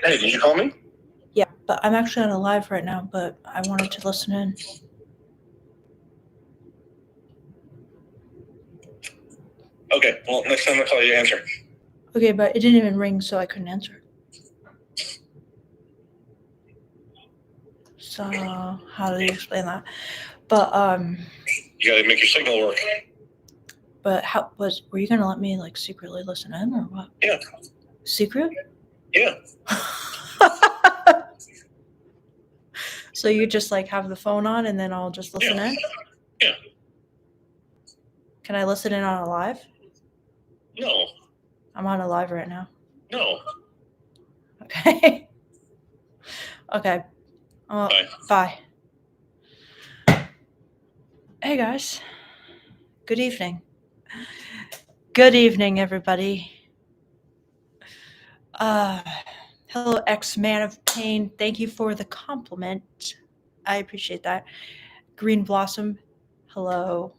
Hey, did you call me? Yeah, but I'm actually on a live right now, but I wanted to listen in. Okay, well, next time I call you, answer. Okay, but it didn't even ring, so I couldn't answer. So how do you explain that? But You gotta make your signal work. But were you gonna let me like secretly listen in or what? Yeah. Secret? Yeah. So you just like have the phone on and then I'll just listen in? Yeah. Can I listen in on a live? No. I'm on a live right now. No. Okay. Okay. Bye. Hey guys. Good evening. Good evening, everybody. Hello, ex-man of pain. Thank you for the compliment. I appreciate that. Green Blossom. Hello.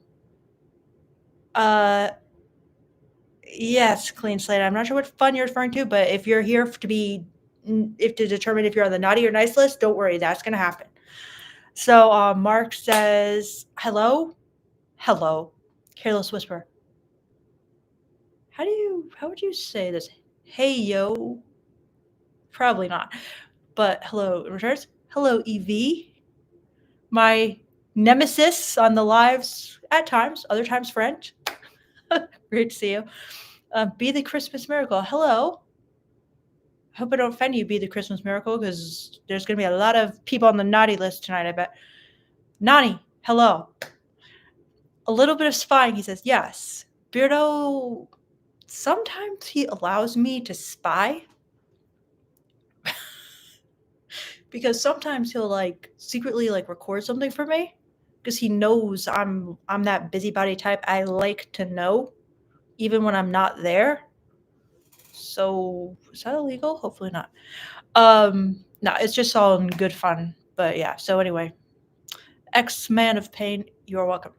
Yes, Clean Slate. I'm not sure what fun you're referring to, but if you're here to determine if you're on the naughty or nice list, don't worry, that's going to happen. So Mark says, hello? Hello. Careless Whisper. How would you say this? Hey, yo. Probably not. But hello, returns. Hello, EV. My nemesis on the lives at times, other times friend. Great to see you. Be the Christmas Miracle. Hello. I hope I don't offend you, Be the Christmas Miracle, because there's going to be a lot of people on the naughty list tonight, I bet. Nani, hello. A little bit of spying, he says. Yes. Beardo, sometimes he allows me to spy. Because sometimes he'll like secretly like record something for me because he knows I'm that busybody type. I like to know even when I'm not there. So is that illegal? Hopefully not. No, it's just all in good fun. But yeah, so anyway. Ex-man of pain, you're welcome.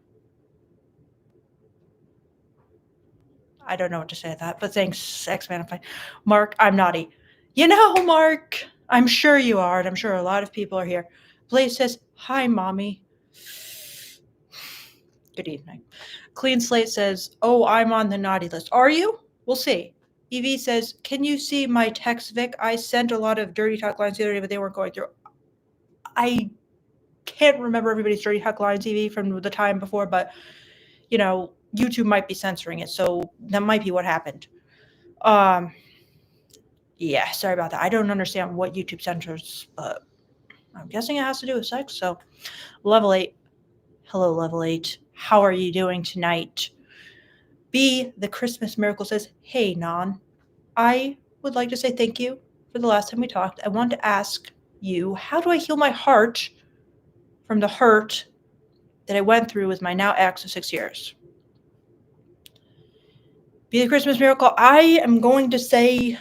I don't know what to say to that, but thanks, ex-man of pain. Mark, I'm naughty. You know, Mark, I'm sure you are, and I'm sure a lot of people are here. Blaze says, hi, mommy. Good evening. Clean Slate says, oh, I'm on the naughty list. Are you? We'll see. EV says, can you see my text, Vic? I sent a lot of dirty talk lines the other day, but they weren't going through. I can't remember everybody's dirty talk lines, EV, from the time before, but, you know, YouTube might be censoring it, so that might be what happened. Yeah, sorry about that. I don't understand what YouTube censors, but I'm guessing it has to do with sex, so. Level 8. Hello, Level 8. How are you doing tonight? B, the Christmas Miracle says, hey, Non. I would like to say thank you for the last time we talked. I wanted to ask you, how do I heal my heart from the hurt that I went through with my now ex of 6 years? Be the Christmas Miracle, I am going to say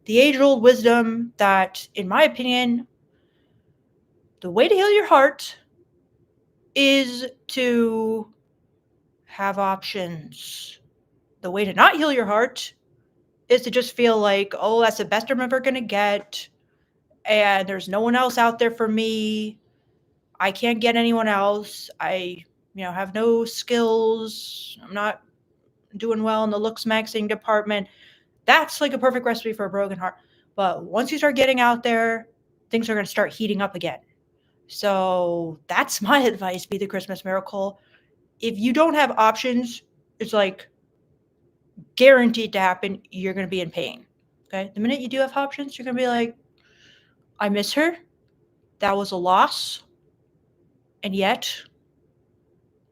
the age-old wisdom that, in my opinion, the way to heal your heart is to have options. The way to not heal your heart is to just feel like, oh, that's the best I'm ever going to get, and there's no one else out there for me. I can't get anyone else. I, have no skills. I'm not doing well in the looks maxing department. That's like a perfect recipe for a broken heart. But once you start getting out there, things are going to start heating up again. So that's my advice, be the Christmas Miracle. If you don't have options, it's like guaranteed to happen. You're going to be in pain. Okay. The minute you do have options, you're going to be like, I miss her. That was a loss. And yet,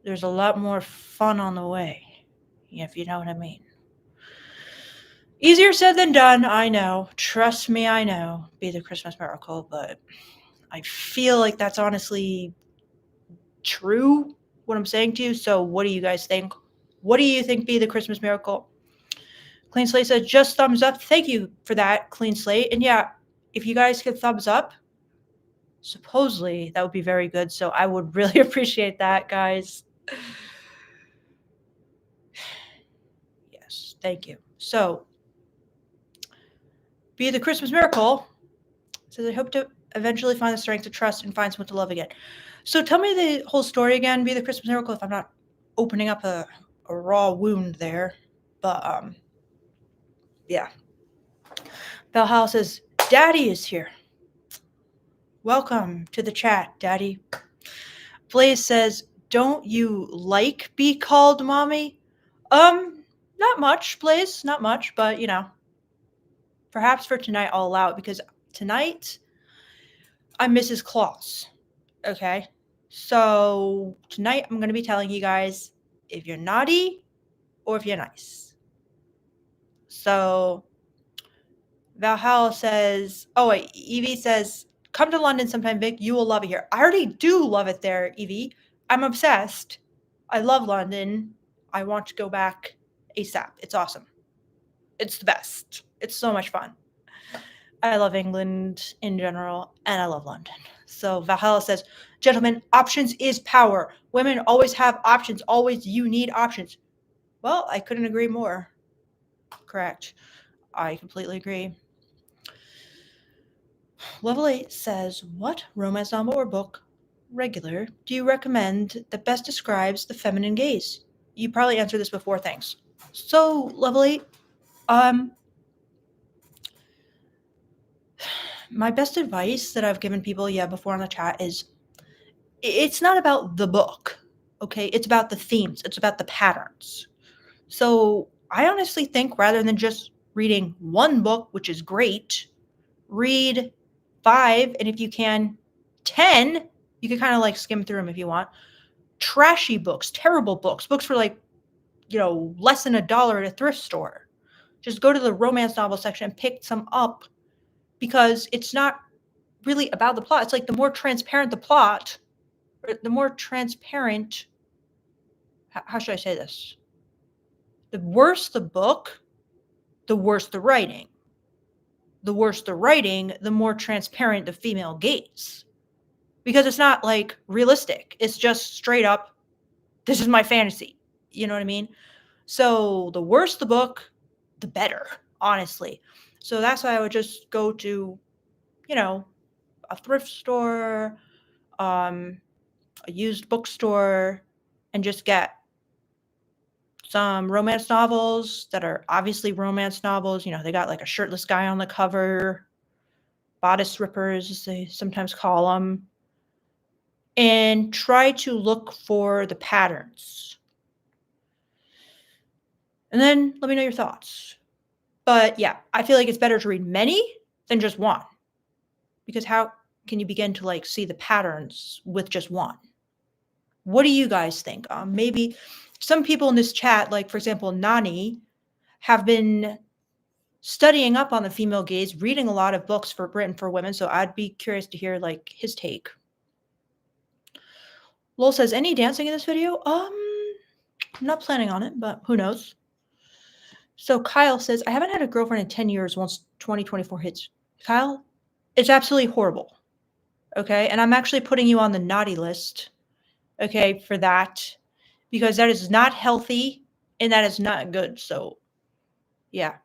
there's a lot more fun on the way, if you know what I mean. Easier said than done, I know. Trust me, I know. Be the Christmas Miracle, but I feel like that's honestly true, what I'm saying to you. So what do you guys think? What do you think, be the Christmas Miracle? Clean Slate says, just thumbs up. Thank you for that, Clean Slate. And yeah, if you guys could thumbs up, supposedly that would be very good. So I would really appreciate that, guys. Yes, thank you. So, be the Christmas Miracle. says, I hope to eventually find the strength to trust and find someone to love again. So tell me the whole story again, Be the Christmas Miracle, if I'm not opening up a raw wound there. But, yeah. Valhalla says, Daddy is here. Welcome to the chat, Daddy. Blaze says, don't you like be called mommy? Not much, Blaze, not much, but, you know, perhaps for tonight I'll allow it because tonight I'm Mrs. CLAUS, okay? So tonight I'm going to be telling you guys if you're naughty or if you're nice. So Valhalla says, oh wait, Evie says, come to London sometime, Vic. You will love it here. I already do love it there, Evie. I'm obsessed. I love London. I want to go back ASAP. It's awesome. It's the best. It's so much fun. I love England in general, and I love London. So Valhalla says, gentlemen, options is power. Women always have options. Always you need options. Well, I couldn't agree more. Correct. I completely agree. Level 8 says, what romance novel or book, regular, do you recommend that best describes the feminine gaze? You probably answered this before, thanks. So, Level 8, my best advice that I've given people, before on the chat is, it's not about the book, okay? It's about the themes. It's about the patterns. So, I honestly think rather than just reading one book, which is great, read 5, and if you can, 10. You can kind of like skim through them if you want. Trashy books, terrible books, books for like, less than $1 at a thrift store. Just go to the romance novel section and pick some up because it's not really about the plot. It's like the more transparent the plot, or the more transparent, how should I say this? The worse the book, the worse the writing. The worse the writing, the more transparent the female gaze. Because it's not like realistic. It's just straight up, this is my fantasy. You know what I mean? So the worse the book, the better, honestly. So that's why I would just go to, a thrift store, a used bookstore, and just get some romance novels that are obviously romance novels. They got like a shirtless guy on the cover, bodice rippers, as they sometimes call them. And try to look for the patterns. And then let me know your thoughts. But yeah, I feel like it's better to read many than just one. Because how can you begin to like see the patterns with just one? What do you guys think? Maybe some people in this chat, like for example, Nani, have been studying up on the female gaze, reading a lot of books written for women. So I'd be curious to hear like his take. Lowell says, any dancing in this video? I'm not planning on it, but who knows? So Kyle says, I haven't had a girlfriend in 10 years once 2024 hits. Kyle, it's absolutely horrible. Okay. And I'm actually putting you on the naughty list. Okay. For that, because that is not healthy and that is not good. So yeah.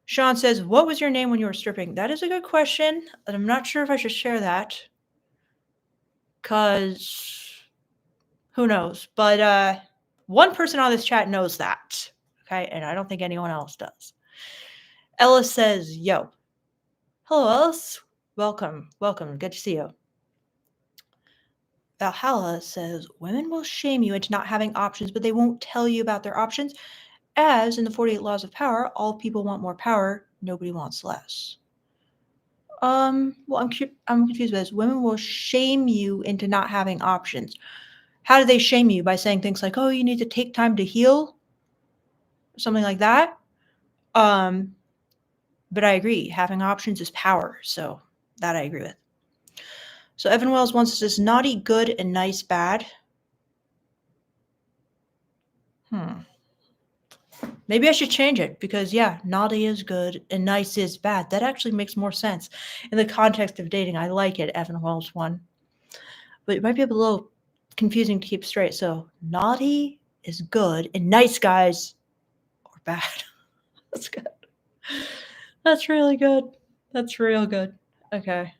Sean says, what was your name when you were stripping? That is a good question. And I'm not sure if I should share that. Because who knows? But one person on this chat knows that. Okay. And I don't think anyone else does. Ellis says, yo. Hello, Ellis. Welcome. Good to see you. Valhalla says, women will shame you into not having options, but they won't tell you about their options. As in the 48 Laws of Power, all people want more power. Nobody wants less. Well, I'm confused by this. Women will shame you into not having options. How do they shame you? By saying things like, oh, you need to take time to heal? Something like that? But I agree. Having options is power. So that I agree with. So Evan Wells wants says naughty, good, and nice, bad. Maybe I should change it because, naughty is good and nice is bad. That actually makes more sense in the context of dating. I like it, Evan Wells one. But it might be a little confusing to keep straight. So naughty is good and nice guys are bad. That's good. That's really good. That's real good. Okay.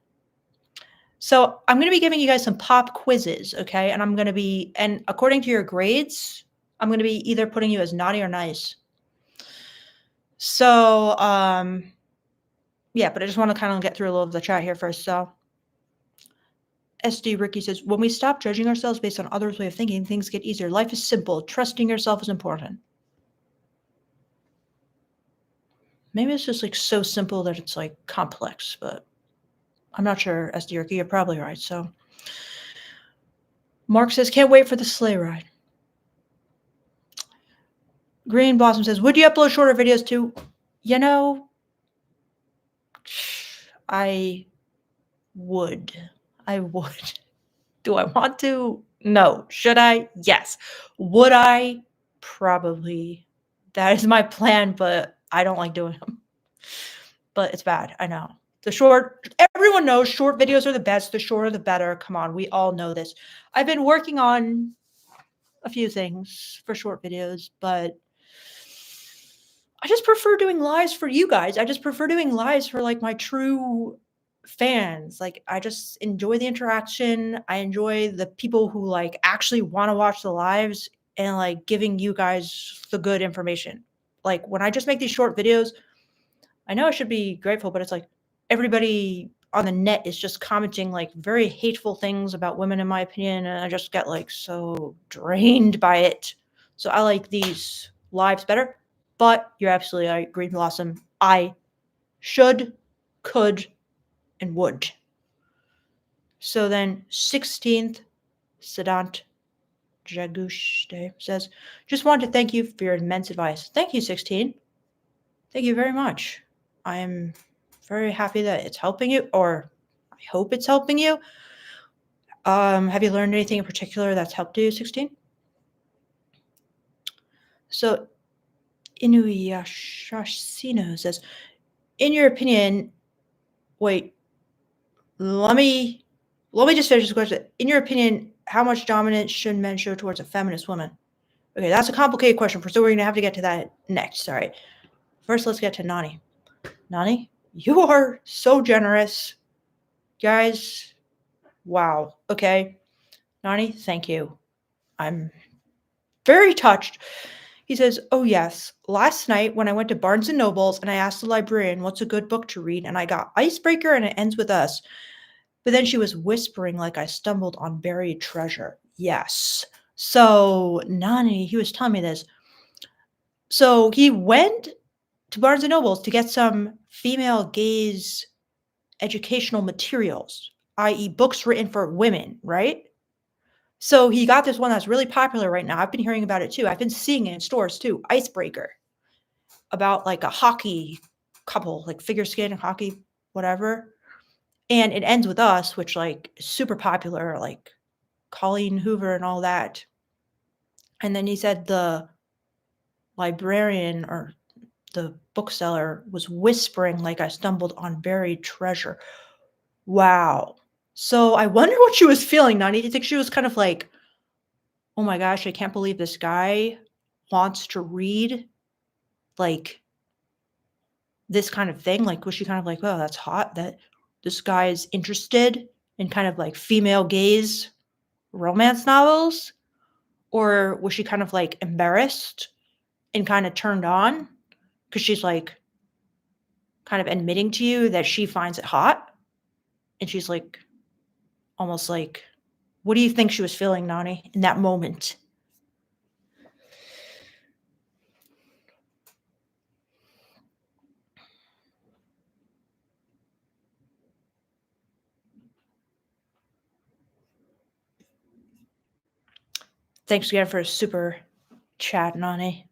So I'm going to be giving you guys some pop quizzes, okay? And according to your grades, I'm going to be either putting you as naughty or nice. So, yeah, but I just want to kind of get through a little of the chat here first. So, SD Ricky says, when we stop judging ourselves based on others' way of thinking, things get easier. Life is simple. Trusting yourself is important. Maybe it's just like so simple that it's like complex, but I'm not sure, SD Ricky. You're probably right. So, Mark says, can't wait for the sleigh ride. Green Blossom says, would you upload shorter videos too? You know, I would. I would. Do I want to? No. Should I? Yes. Would I? Probably. That is my plan, but I don't like doing them. But it's bad. I know. Everyone knows short videos are the best. The shorter, the better. Come on. We all know this. I've been working on a few things for short videos, but I just prefer doing lives for you guys. I just prefer doing lives for like my true fans. Like I just enjoy the interaction. I enjoy the people who like actually want to watch the lives and like giving you guys the good information. Like when I just make these short videos, I know I should be grateful, but it's like everybody on the net is just commenting like very hateful things about women in my opinion, and I just get like so drained by it. So I like these lives better. But you're absolutely right, Green Blossom. I should, could, and would. So then 16th, Siddhant Jagushte says, just wanted to thank you for your immense advice. Thank you, 16. Thank you very much. I am very happy that it's helping you, or I hope it's helping you. Have you learned anything in particular that's helped you, 16? So Inuyashashino says, in your opinion, wait, let me just finish this question. In your opinion, how much dominance should men show towards a feminist woman? Okay, that's a complicated question, so we're going to have to get to that next. All right. First, let's get to Nani. Nani, you are so generous. Guys, wow. Okay. Nani, thank you. I'm very touched. He says, oh, yes. Last night when I went to Barnes & Noble's and I asked the librarian what's a good book to read, and I got Icebreaker and It Ends With Us. But then she was whispering like I stumbled on buried treasure. Yes. So Nani, he was telling me this. So he went to Barnes & Noble's to get some female gaze educational materials, i.e. books written for women, right? So he got this one that's really popular right now. I've been hearing about it too. I've been seeing it in stores too. Icebreaker, about like a hockey couple, like figure skating, hockey, whatever. And It Ends With Us, which like is super popular, like Colleen Hoover and all that. And then he said the librarian or the bookseller was whispering like I stumbled on buried treasure. Wow. So I wonder what she was feeling, Nani. Do you think she was kind of like, oh my gosh, I can't believe this guy wants to read like this kind of thing? Like, was she kind of like, oh, that's hot that this guy is interested in kind of like female gaze romance novels? Or was she kind of like embarrassed and kind of turned on because she's like kind of admitting to you that she finds it hot? And she's like, almost like, what do you think she was feeling, Nani, in that moment? Thanks again for a super chat, Nani.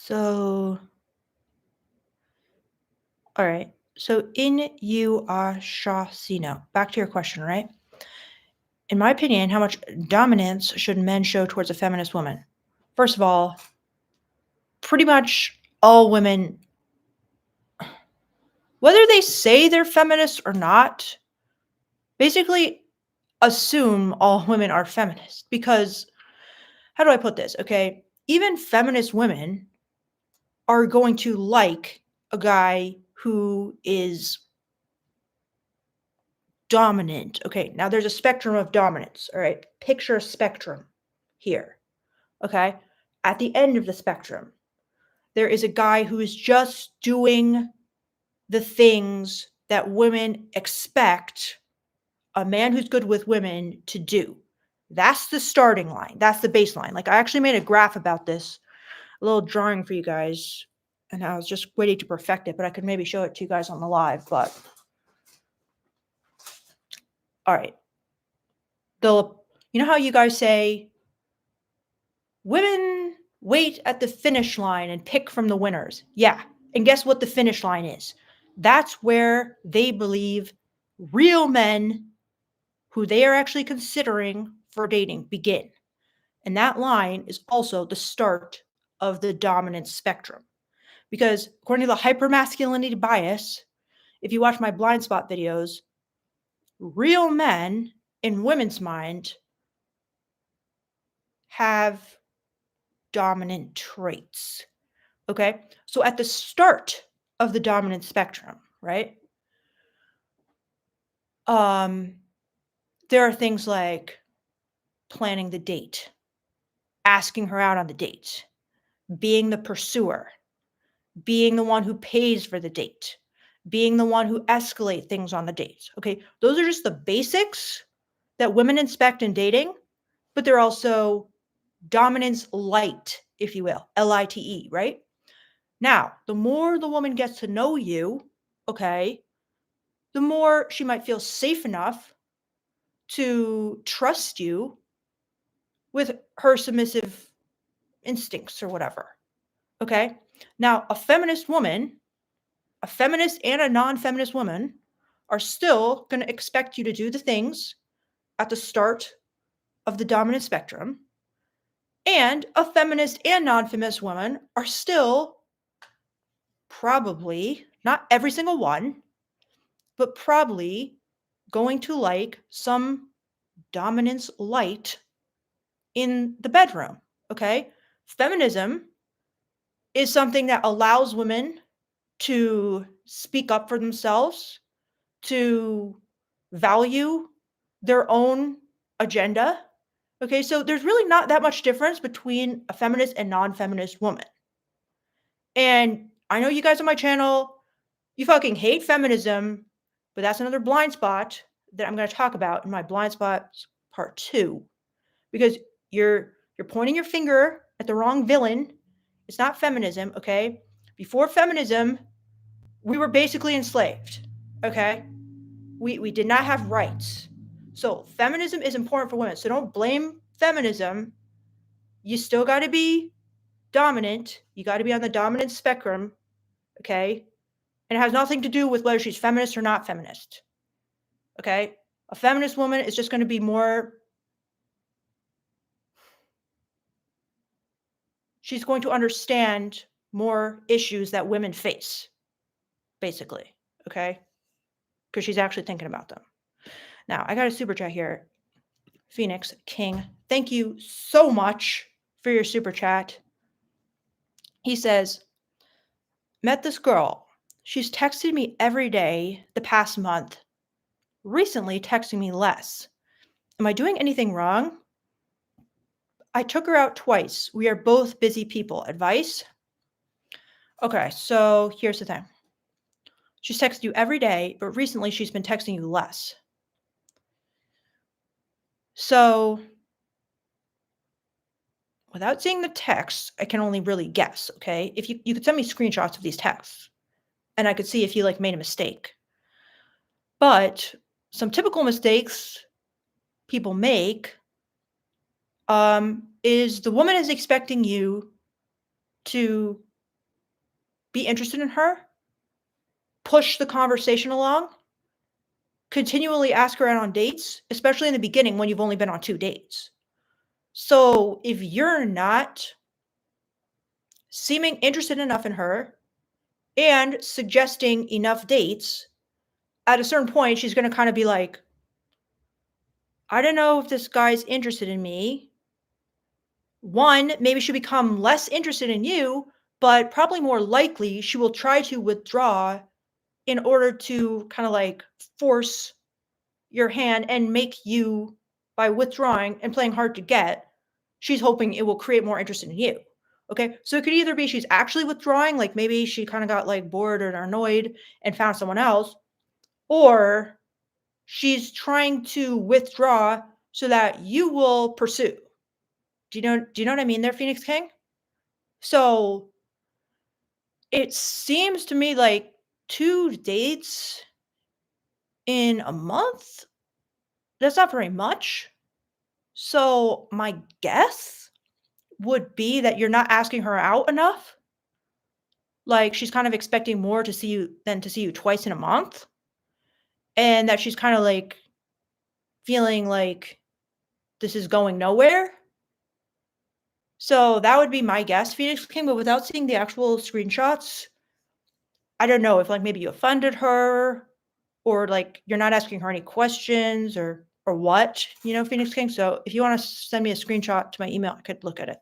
So, all right. So in you are Shasino. Back to your question, right? In my opinion, how much dominance should men show towards a feminist woman? First of all, pretty much all women, whether they say they're feminists or not, basically assume all women are feminists. Because, how do I put this? Okay. even feminist women are going to like a guy who is dominant. Okay, now there's a spectrum of dominance. All right, picture a spectrum here. Okay, at the end of the spectrum, there is a guy who is just doing the things that women expect a man who's good with women to do. That's the starting line. That's the baseline. Like, I actually made a graph about this, a little drawing for you guys, and I was just waiting to perfect it, but I could maybe show it to you guys on the live. But all right, you know how you guys say women wait at the finish line and pick from the winners? Yeah, and guess what the finish line is? That's where they believe real men who they are actually considering for dating begin. And that line is also the start of the dominance spectrum. Because according to the hypermasculinity bias, if you watch my blind spot videos, real men in women's mind have dominant traits. Okay? So at the start of the dominant spectrum, right? There are things like planning the date, asking her out on the date, being the pursuer, being the one who pays for the date, being the one who escalates things on the dates. Okay, those are just the basics that women expect in dating, but they're also dominance light, if you will, LITE, right? Now, the more the woman gets to know you, okay, the more she might feel safe enough to trust you with her submissive instincts or whatever. Okay? Now, a feminist and a non feminist woman are still going to expect you to do the things at the start of the dominant spectrum. And a feminist and non feminist woman are still probably, not every single one, but probably going to like some dominance light in the bedroom. Okay? Feminism is something that allows women to speak up for themselves, to value their own agenda. Okay, so there's really not that much difference between a feminist and non-feminist woman. And I know you guys on my channel, you fucking hate feminism, but that's another blind spot that I'm going to talk about in my blind spots part 2, because you're pointing your finger at the wrong villain. It's not feminism, okay? Before feminism, we were basically enslaved, okay? We did not have rights. So feminism is important for women. So don't blame feminism. You still got to be dominant. You got to be on the dominant spectrum, okay? And it has nothing to do with whether she's feminist or not feminist, okay? A feminist woman is just going to be more, she's going to understand more issues that women face, basically, okay? Because she's actually thinking about them. Now, I got a super chat here. Phoenix King, thank you so much for your super chat. He says, met this girl. She's texted me every day the past month. Recently texting me less. Am I doing anything wrong? I took her out twice. We are both busy people. Advice? Okay, so here's the thing. She's texted you every day, but recently she's been texting you less. So without seeing the text, I can only really guess, okay? If you could send me screenshots of these texts, and I could see if you like made a mistake. But some typical mistakes people make is the woman is expecting you to be interested in her, push the conversation along, continually ask her out on dates, especially in the beginning when you've only been on 2 dates. So if you're not seeming interested enough in her and suggesting enough dates, at a certain point, she's going to kind of be like, I don't know if this guy's interested in me. one, maybe she'll become less interested in you, but probably more likely she will try to withdraw in order to kind of like force your hand and make you, by withdrawing and playing hard to get, she's hoping it will create more interest in you. Okay, so it could either be she's actually withdrawing, like maybe she kind of got like bored or annoyed and found someone else, or she's trying to withdraw so that you will pursue. Do you know what I mean there, Phoenix King? So it seems to me like 2 dates in a month, that's not very much. So my guess would be that you're not asking her out enough. Like she's kind of expecting more to see you than to see you twice in a month, and that she's kind of like feeling like this is going nowhere. So that would be my guess, Phoenix King, but without seeing the actual screenshots, I don't know if like maybe you offended her or like you're not asking her any questions or what, Phoenix King. So if you want to send me a screenshot to my email, I could look at it.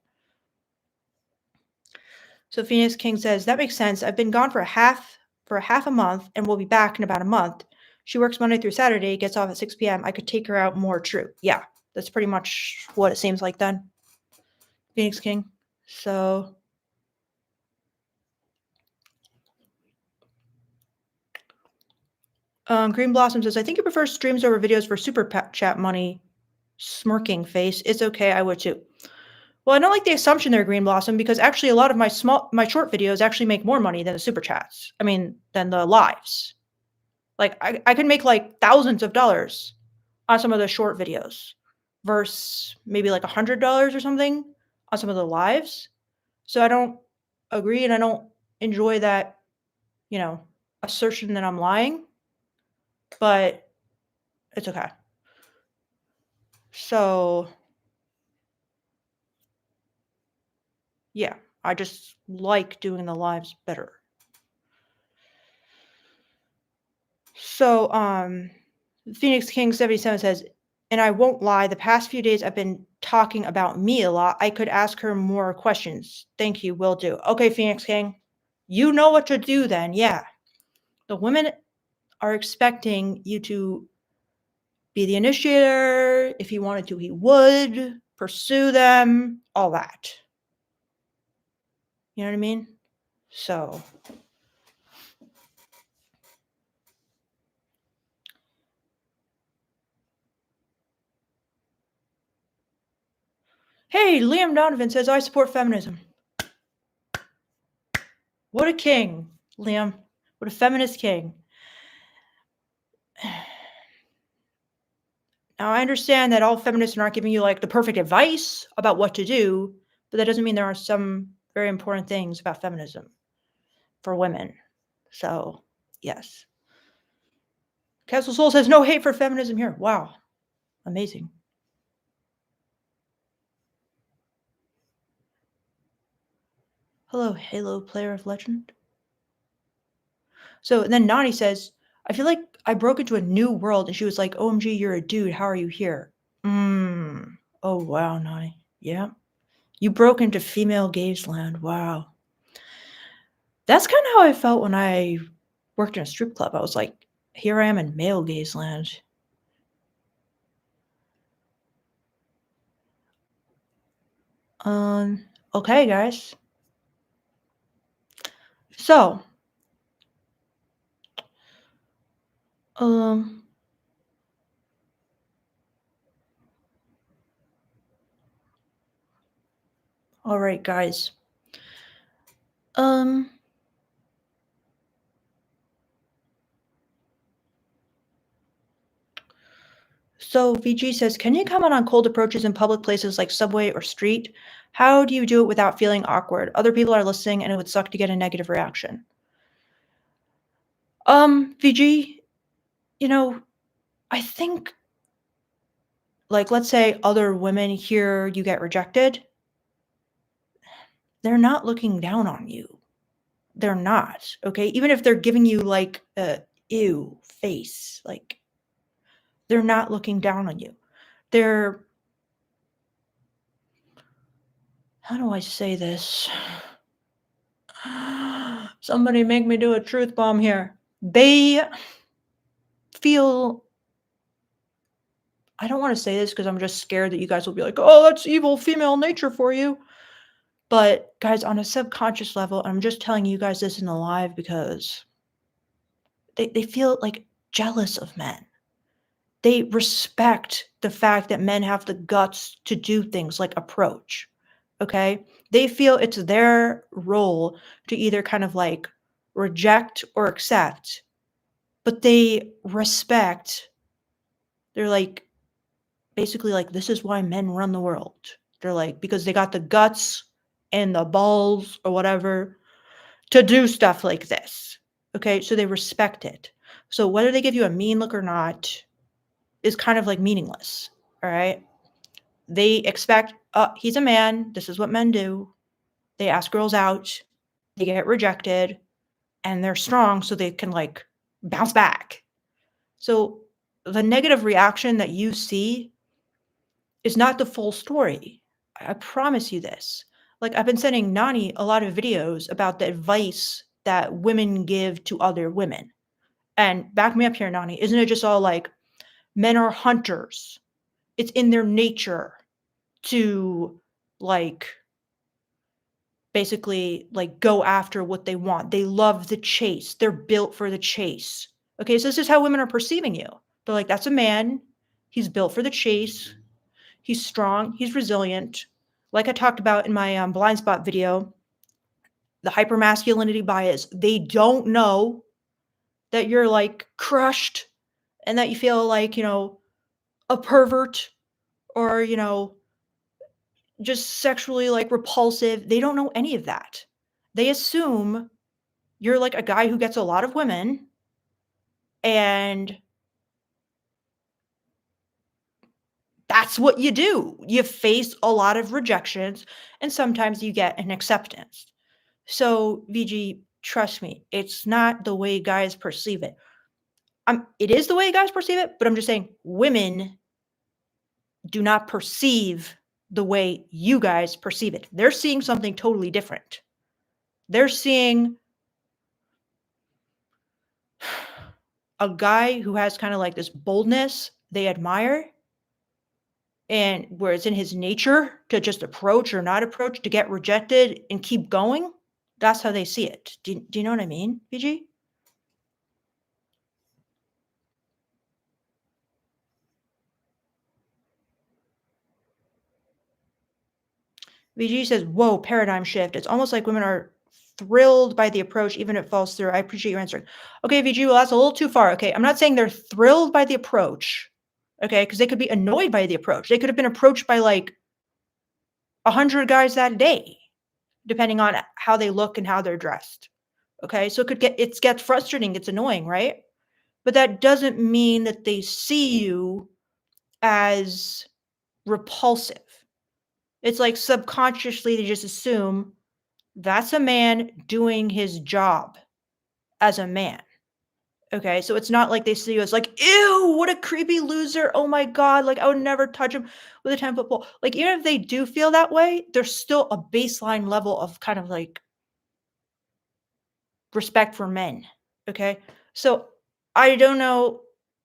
So Phoenix King says, that makes sense. I've been gone for a half a month and we'll be back in about a month. She works Monday through Saturday, gets off at 6 p.m. I could take her out more. True. Yeah, that's pretty much what it seems like then. Phoenix King. So Green Blossom says, I think you prefer streams over videos for super chat money. Smirking face. It's okay. I would too. Well, I don't like the assumption there, Green Blossom, because actually a lot of my short videos actually make more money than the super chats. I mean, than the lives. Like I could make like thousands of dollars on some of the short videos versus maybe like $100 or something on some of the lives. So I don't agree and I don't enjoy that, assertion that I'm lying, but it's okay. So yeah, I just like doing the lives better. So, Phoenix King 77 says, and I won't lie, the past few days I've been talking about me a lot. I could ask her more questions. Thank you, will do. Okay, Phoenix King, you know what to do then. Yeah. The women are expecting you to be the initiator. If he wanted to, he would pursue them, all that. You know what I mean? So, hey, Liam Donovan says, I support feminism. What a king, Liam. What a feminist king. Now, I understand that all feminists aren't giving you like the perfect advice about what to do, but that doesn't mean there are some very important things about feminism for women. So, yes. Castle Soul says, no hate for feminism here. Wow. Amazing. Hello, Halo player of legend. So then Nani says, I feel like I broke into a new world. And she was like, OMG, you're a dude. How are you here? Oh, wow, Nani. Yeah. You broke into female gaze land. Wow. That's kind of how I felt when I worked in a strip club. I was like, here I am in male gaze land. Okay, guys. So, all right, guys. So VG says, can you comment on cold approaches in public places like subway or street? How do you do it without feeling awkward? Other people are listening and it would suck to get a negative reaction. VG, I think, like, let's say other women hear you get rejected. They're not looking down on you. They're not, okay? Even if they're giving you like a ew face, like they're not looking down on you. They're how do I say this? Somebody make me do a truth bomb here. They feel, I don't want to say this because I'm just scared that you guys will be like, oh, that's evil female nature for you. But guys, on a subconscious level, I'm just telling you guys this in the live because they feel like jealous of men. They respect the fact that men have the guts to do things like approach. Okay? They feel it's their role to either kind of like reject or accept, but they respect, they're like, basically like, this is why men run the world. They're like, because they got the guts and the balls or whatever to do stuff like this. Okay? So they respect it. So whether they give you a mean look or not is kind of like meaningless. All right? They expect, he's a man. This is what men do. They ask girls out. They get rejected. And they're strong so they can like bounce back. So the negative reaction that you see is not the full story. I promise you this. Like, I've been sending Nani a lot of videos about the advice that women give to other women. And back me up here, Nani. Isn't it just all like, men are hunters? It's in their nature to like basically like go after what they want. They love the chase. They're built for the chase. Okay, so this is how women are perceiving you. They're like, that's a man. He's built for the chase. He's strong. He's resilient. Like I talked about in my blind spot video, the hypermasculinity bias. They don't know that you're like crushed and that you feel like, a pervert or, just sexually like repulsive. They don't know any of that. They assume you're like a guy who gets a lot of women and that's what you do. You face a lot of rejections and sometimes you get an acceptance. So, VG, trust me, it's not the way guys perceive it. It is the way guys perceive it, but I'm just saying women do not perceive the way you guys perceive it. They're seeing something totally different. They're seeing a guy who has kind of like this boldness they admire, and where it's in his nature to just approach or not approach, to get rejected and keep going. That's how they see it. Do you know what I mean, VG? VG says, whoa, paradigm shift. It's almost like women are thrilled by the approach, even if it falls through. I appreciate your answering. Okay, VG, well, that's a little too far. Okay, I'm not saying they're thrilled by the approach. Okay, because they could be annoyed by the approach. They could have been approached by like 100 guys that day, depending on how they look and how they're dressed. Okay, so it gets frustrating, it's annoying, right? But that doesn't mean that they see you as repulsive. It's like subconsciously they just assume that's a man doing his job as a man. Okay, so it's not like they see you as like, ew, what a creepy loser. Oh my God, like I would never touch him with a 10-foot pole. Like, even if they do feel that way, there's still a baseline level of kind of like respect for men. Okay, so I don't know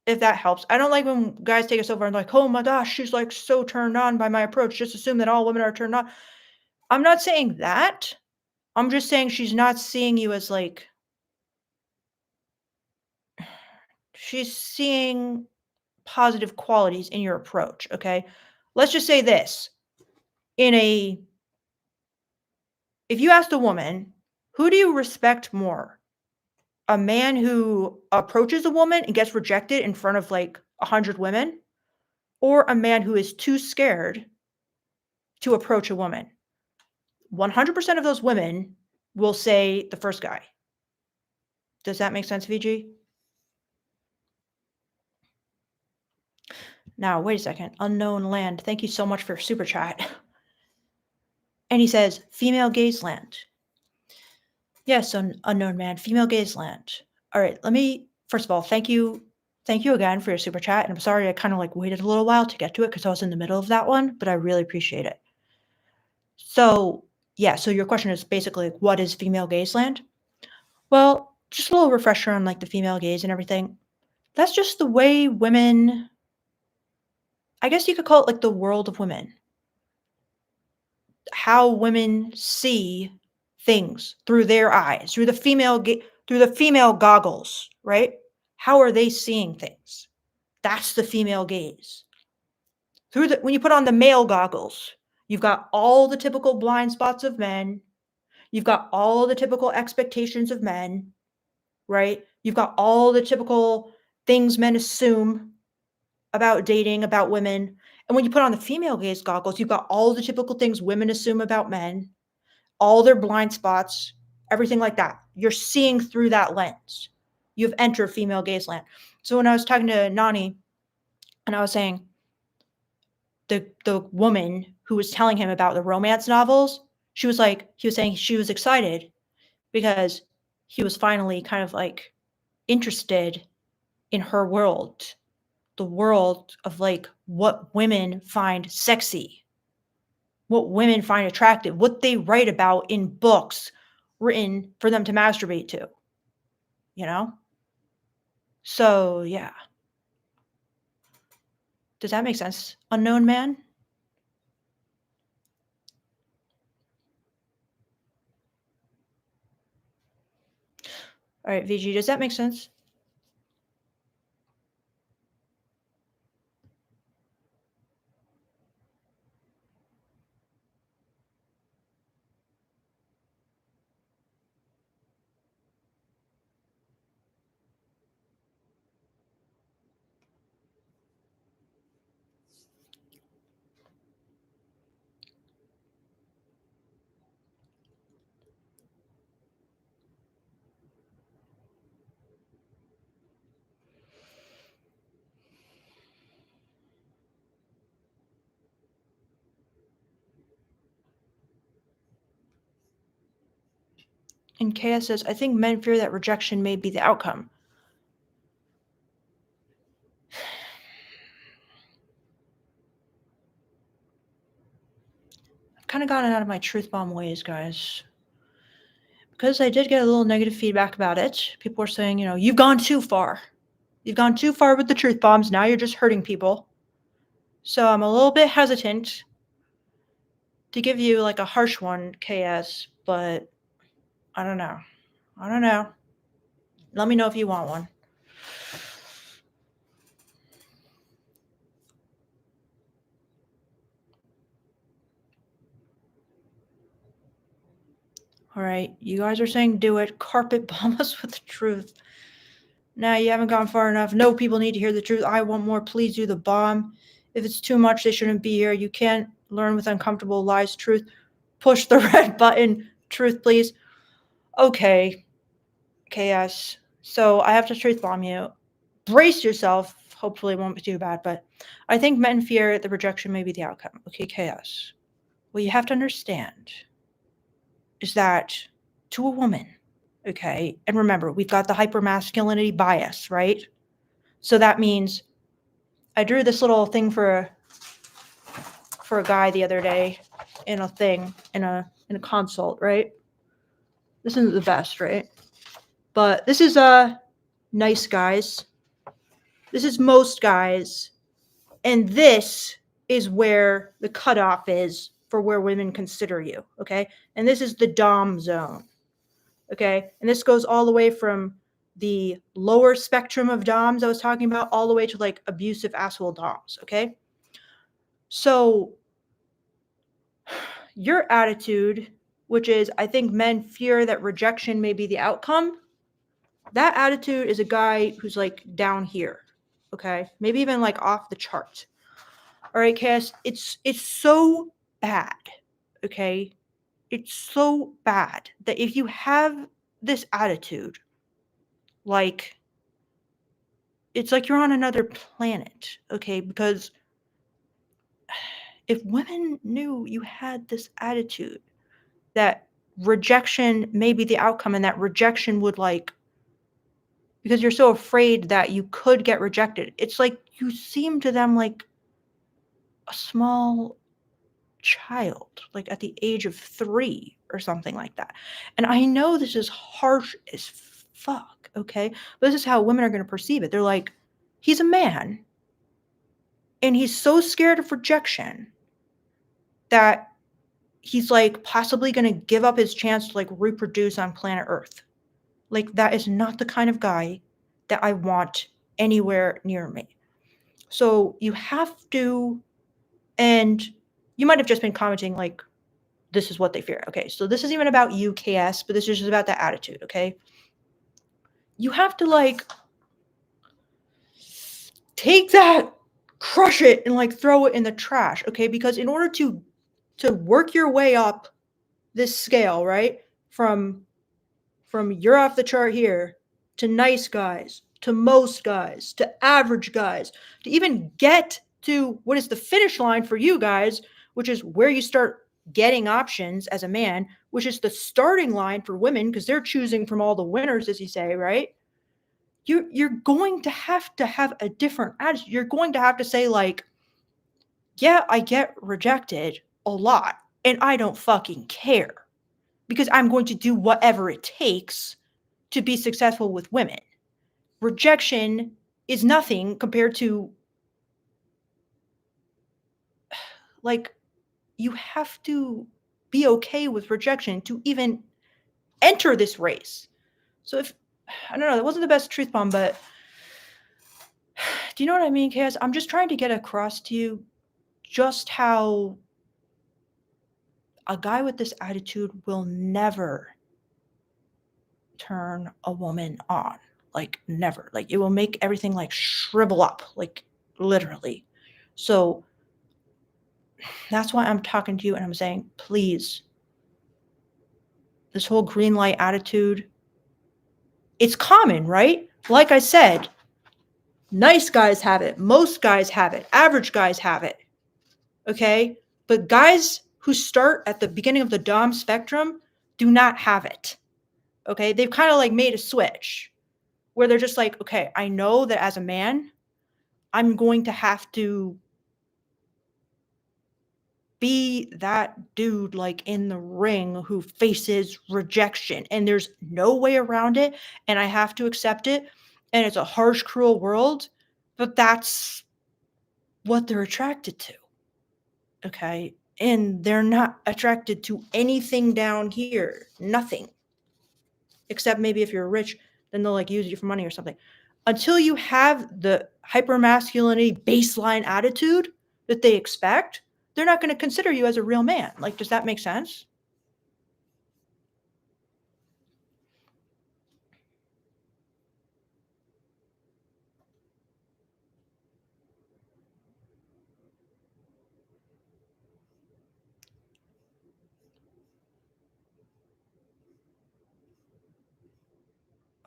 if that helps. I don't like when guys take us over and like, oh my gosh, she's like so turned on by my approach. Just assume that all women are turned on. I'm not saying that. I'm just saying she's not seeing you as like, she's seeing positive qualities in your approach. Okay. Let's just say this. If you asked a woman, who do you respect more? A man who approaches a woman and gets rejected in front of like 100 women, or a man who is too scared to approach a woman? 100% of those women will say the first guy. Does that make sense, VG? Now, wait a second. Unknown land. Thank you so much for super chat. And he says, female gaze land. Yes, unknown man, female gaze land. All right, first of all, thank you again for your super chat. And I'm sorry I kind of like waited a little while to get to it because I was in the middle of that one, but I really appreciate it. So, yeah, so your question is basically like, what is female gaze land? Well, just a little refresher on like the female gaze and everything. That's just the way women, I guess you could call it like the world of women. How women see things through their eyes, through through the female goggles, right? How are they seeing things? That's the female gaze. When you put on the male goggles, you've got all the typical blind spots of men. You've got all the typical expectations of men, right? You've got all the typical things men assume about dating, about women. And when you put on the female gaze goggles, you've got all the typical things women assume about men, all their blind spots, everything like that. You're seeing through that lens. You've entered female gaze land. So when I was talking to Nani and I was saying the woman who was telling him about the romance novels, he was saying she was excited because he was finally kind of like interested in her world, the world of like what women find sexy, what women find attractive, what they write about in books written for them to masturbate to, you know? So, yeah. Does that make sense? Unknown man? All right, VG, does that make sense? And KS says, I think men fear that rejection may be the outcome. I've kind of gotten out of my truth bomb ways, guys. Because I did get a little negative feedback about it. People were saying, you've gone too far. You've gone too far with the truth bombs. Now you're just hurting people. So I'm a little bit hesitant to give you like a harsh one, KS, but I don't know. Let me know if you want one. All right, you guys are saying do it. Carpet bomb us with the truth. Nah, you haven't gone far enough. No, people need to hear the truth. I want more. Please do the bomb. If it's too much, they shouldn't be here. You can't learn with uncomfortable lies. Truth. Push the red button. Truth, please. Okay. KS. So I have to truth bomb you. Brace yourself. Hopefully it won't be too bad, but I think men fear the rejection may be the outcome. Okay, KS. What you have to understand is that to a woman, okay, and remember, we've got the hypermasculinity bias, right? So that means I drew this little thing for a guy the other day in a consult, right? This isn't the best, right? But this is nice guys. This is most guys. And this is where the cutoff is for where women consider you, okay? And this is the dom zone, okay? And this goes all the way from the lower spectrum of doms I was talking about all the way to like abusive asshole doms, okay? So your attitude, which is I think men fear that rejection may be the outcome, that attitude is a guy who's like down here, okay? Maybe even like off the chart. All right, Cass, it's so bad, okay? It's so bad that if you have this attitude, like it's like you're on another planet, okay? Because if women knew you had this attitude that rejection may be the outcome and that rejection would like because you're so afraid that you could get rejected, it's like you seem to them like a small child, like at the age of 3 or something like that. And I know this is harsh as fuck, okay? But this is how women are going to perceive it. They're like, he's a man, and he's so scared of rejection that he's like possibly going to give up his chance to like reproduce on planet Earth. Like, that is not the kind of guy that I want anywhere near me. So you have to, and you might have just been commenting like, this is what they fear. Okay, so this isn't even about you, KS, but this is just about that attitude, okay? You have to like take that, crush it, and like throw it in the trash, okay? Because in order to work your way up this scale, right? From you're off the chart here to nice guys, to most guys, to average guys, to even get to what is the finish line for you guys, which is where you start getting options as a man, which is the starting line for women because they're choosing from all the winners, as you say, right? You're going to have a different attitude. You're going to have to say like, yeah, I get rejected a lot and I don't fucking care because I'm going to do whatever it takes to be successful with women. Rejection is nothing compared to, like, you have to be okay with rejection to even enter this race. So if, I don't know, that wasn't the best truth bomb, but do you know what I mean, Kaz? I'm just trying to get across to you just how a guy with this attitude will never turn a woman on. Like, never. Like, it will make everything like shrivel up, like literally. So that's why I'm talking to you and I'm saying, please, this whole green light attitude, it's common, right? Like I said, nice guys have it, most guys have it, average guys have it. Okay? But guys who start at the beginning of the Dom spectrum do not have it. Okay? They've kind of like made a switch where they're just like, okay, I know that as a man, I'm going to have to be that dude like in the ring who faces rejection, and there's no way around it, and I have to accept it, and it's a harsh, cruel world, but that's what they're attracted to. Okay? And they're not attracted to anything down here. Nothing. Except maybe if you're rich, then they'll like use you for money or something. Until you have the hypermasculinity baseline attitude that they expect, they're not going to consider you as a real man. Like, does that make sense?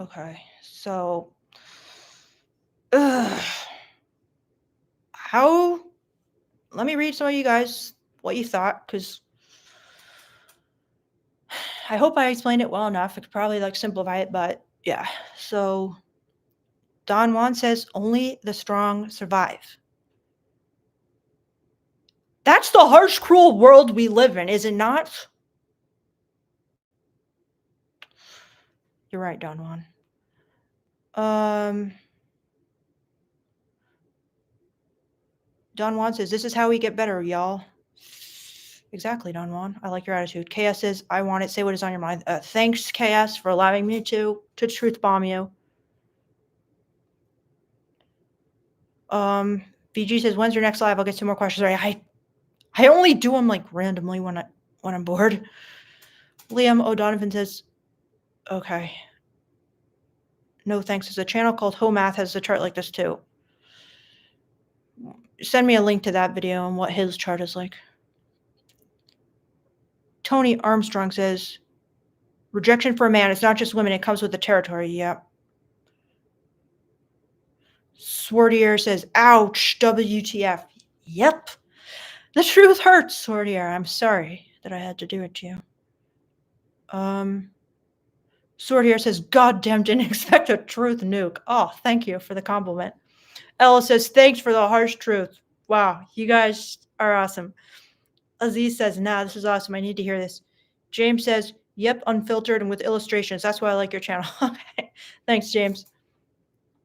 Okay, so how, let me read some of you guys what you thought, because I hope I explained it well enough. I could probably like simplify it, but yeah. So Don Juan says only the strong survive. That's the harsh, cruel world we live in, is it not? You're right, Don Juan. Don Juan says, this is how we get better, y'all. Exactly, Don Juan. I like your attitude. KS says, I want it. Say what is on your mind. Thanks, KS, for allowing me to truth bomb you. VG says, when's your next live? I'll get some more questions. Right. I only do them like randomly when I'm bored. Liam O'Donovan says, okay. No thanks. There's a channel called Homath has a chart like this too. Send me a link to that video and what his chart is like. Tony Armstrong says, rejection for a man, it's not just women, it comes with the territory. Yep. Swartier says, ouch, WTF. Yep. The truth hurts, Swartier. I'm sorry that I had to do it to you. Swartier says, goddamn, didn't expect a truth nuke. Oh, thank you for the compliment. Ella says, thanks for the harsh truth. Wow, you guys are awesome. Aziz says, nah, this is awesome. I need to hear this. James says, yep, unfiltered and with illustrations. That's why I like your channel. Okay. Thanks, James.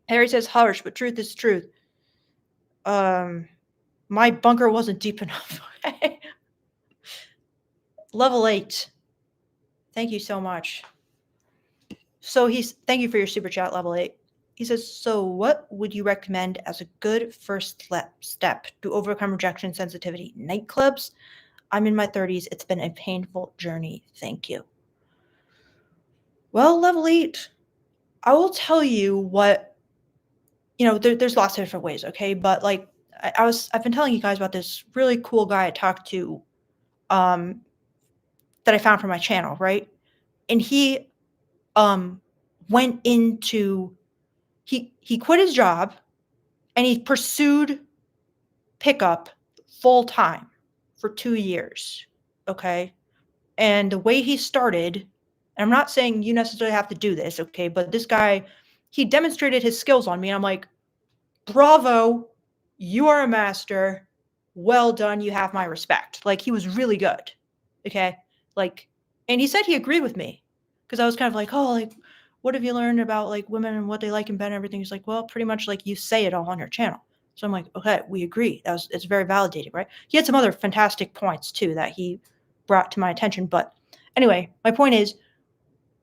Harry says, harsh, but truth is truth. My bunker wasn't deep enough. Level 8. Thank you so much. So thank you for your super chat, level 8. He says, so what would you recommend as a good first step to overcome rejection sensitivity? Nightclubs? I'm in my 30s. It's been a painful journey. Thank you. Well, level 8, I will tell you what, there's lots of different ways, okay? But like I've been telling you guys about this really cool guy I talked to that I found for my channel, right? And he went into he quit his job and he pursued pickup full time for 2 years, okay? And the way he started, and I'm not saying you necessarily have to do this, okay? But this guy, he demonstrated his skills on me. And I'm like, bravo, you are a master. Well done. You have my respect. Like, he was really good. Okay. Like, and he said he agreed with me because I was kind of like, oh, like, what have you learned about like women and what they like in bed and everything? He's like, well, pretty much like you say it all on your channel. So I'm like, okay, we agree. It's very validating, right? He had some other fantastic points too that he brought to my attention. But anyway, my point is,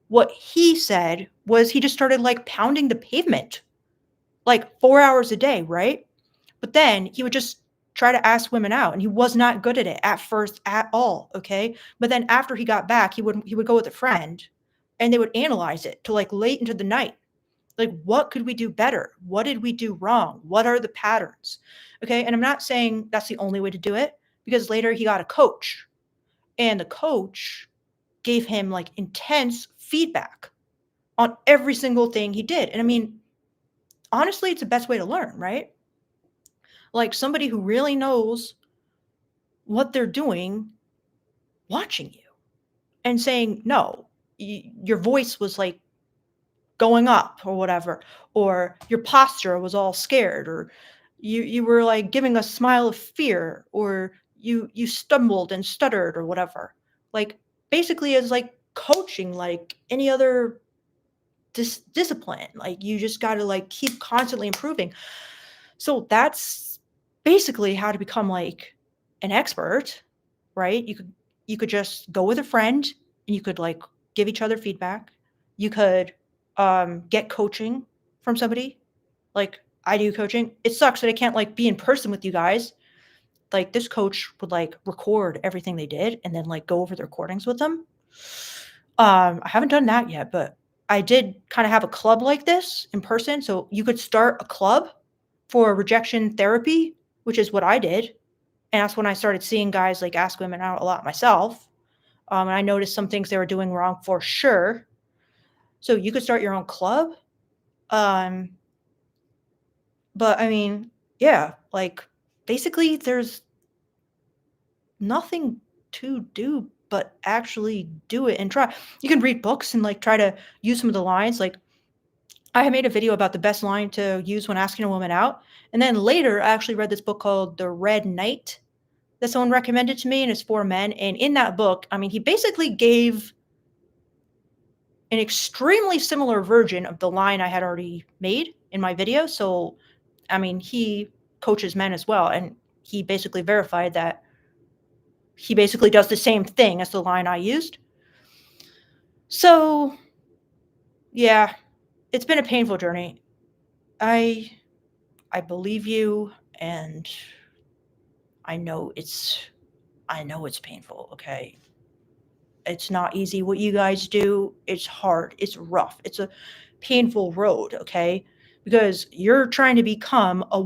what he said was he just started like pounding the pavement like 4 hours a day, right? But then he would just try to ask women out, and he was not good at it at first at all, okay? But then after he got back, he would go with a friend and they would analyze it till like late into the night. Like, what could we do better? What did we do wrong? What are the patterns? Okay? And I'm not saying that's the only way to do it, because later he got a coach, and the coach gave him like intense feedback on every single thing he did. And I mean, honestly, it's the best way to learn, right? Like somebody who really knows what they're doing watching you and saying, no, your voice was like going up or whatever, or your posture was all scared, or you were like giving a smile of fear, or you stumbled and stuttered or whatever. Like basically is like coaching like any other discipline. Like you just got to like keep constantly improving. So that's basically how to become like an expert, right? You could just go with a friend and you could like give each other feedback. You could get coaching from somebody. Like I do coaching. It sucks that I can't like be in person with you guys. Like this coach would like record everything they did and then like go over the recordings with them. I haven't done that yet, but I did kind of have a club like this in person. So you could start a club for rejection therapy, which is what I did. And that's when I started seeing guys like ask women out a lot myself. And I noticed some things they were doing wrong for sure. So you could start your own club. But I mean, yeah, like basically there's nothing to do but actually do it and try. You can read books and like try to use some of the lines. Like I had made a video about the best line to use when asking a woman out. And then later I actually read this book called The Red Knight that someone recommended to me, and it's for men. And in that book, I mean, he basically gave an extremely similar version of the line I had already made in my video. So, I mean, he coaches men as well. And he basically verified that he basically does the same thing as the line I used. So, yeah, it's been a painful journey. I believe you, and I know it's painful, okay? It's not easy what you guys do. It's hard. It's rough. It's a painful road, okay? Because you're trying to become a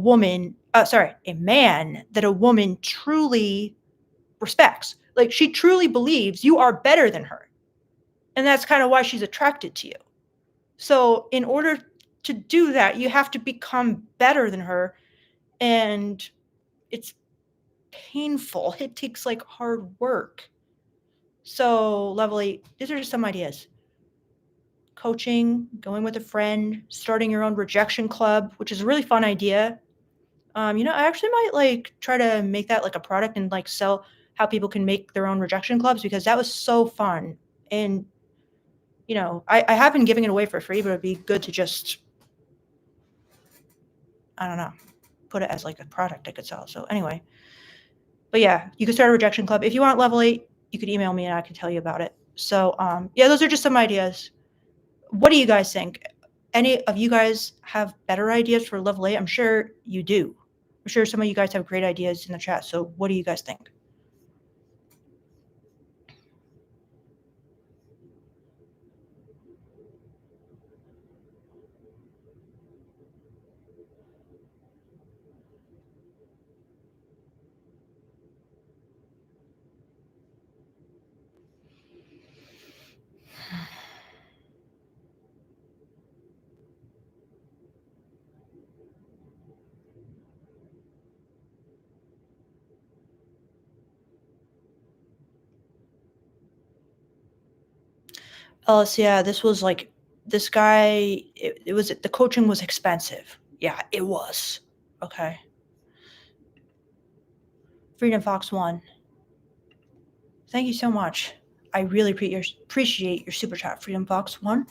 man that a woman truly respects. Like she truly believes you are better than her. And that's kind of why she's attracted to you. So, in order to do that, you have to become better than her, and it's painful. It takes like hard work. So, level 8, these are just some ideas. Coaching, going with a friend, starting your own rejection club, which is a really fun idea. I actually might like try to make that like a product and like how people can make their own rejection clubs, because that was so fun. And, I have been giving it away for free, but it'd be good to just, I don't know, put it as like a product I could sell. So anyway, but yeah, you could start a rejection club. If you want level 8, you could email me and I can tell you about it. So yeah, those are just some ideas. What do you guys think? Any of you guys have better ideas for level 8? I'm sure you do. I'm sure some of you guys have great ideas in the chat. So what do you guys think? Ellis, yeah, this guy, it was, the coaching was expensive. Yeah, it was. Okay. Freedom Fox 1. Thank you so much. I really appreciate your super chat, Freedom Fox 1.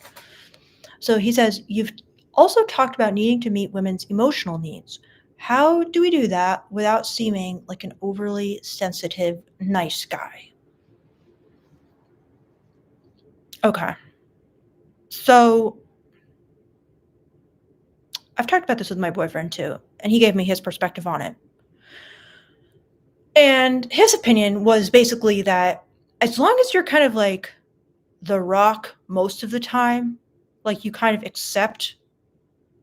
So he says, you've also talked about needing to meet women's emotional needs. How do we do that without seeming like an overly sensitive, nice guy? Okay. So I've talked about this with my boyfriend too, and he gave me his perspective on it. And his opinion was basically that as long as you're kind of like the rock most of the time, like you kind of accept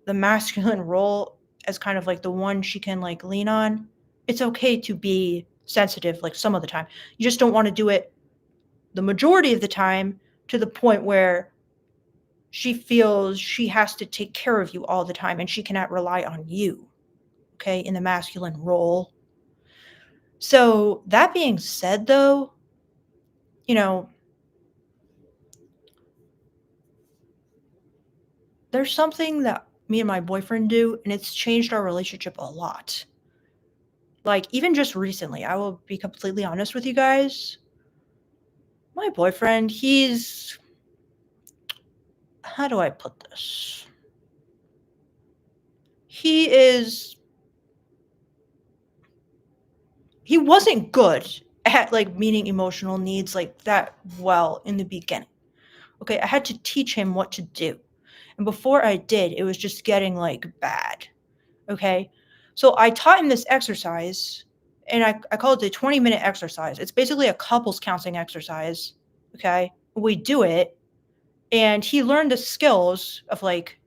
the masculine role as kind of like the one she can like lean on, it's okay to be sensitive like some of the time. You just don't want to do it the majority of the time to the point where she feels she has to take care of you all the time and she cannot rely on you, okay, in the masculine role. So that being said, though, there's something that me and my boyfriend do, and it's changed our relationship a lot. Like, even just recently, I will be completely honest with you guys. My boyfriend, how do I put this? He wasn't good at like meeting emotional needs like that well in the beginning. Okay, I had to teach him what to do. And before I did, it was just getting like bad. Okay. So I taught him this exercise, and I call it the 20-minute exercise. It's basically a couples counseling exercise. Okay. We do it, and he learned the skills of like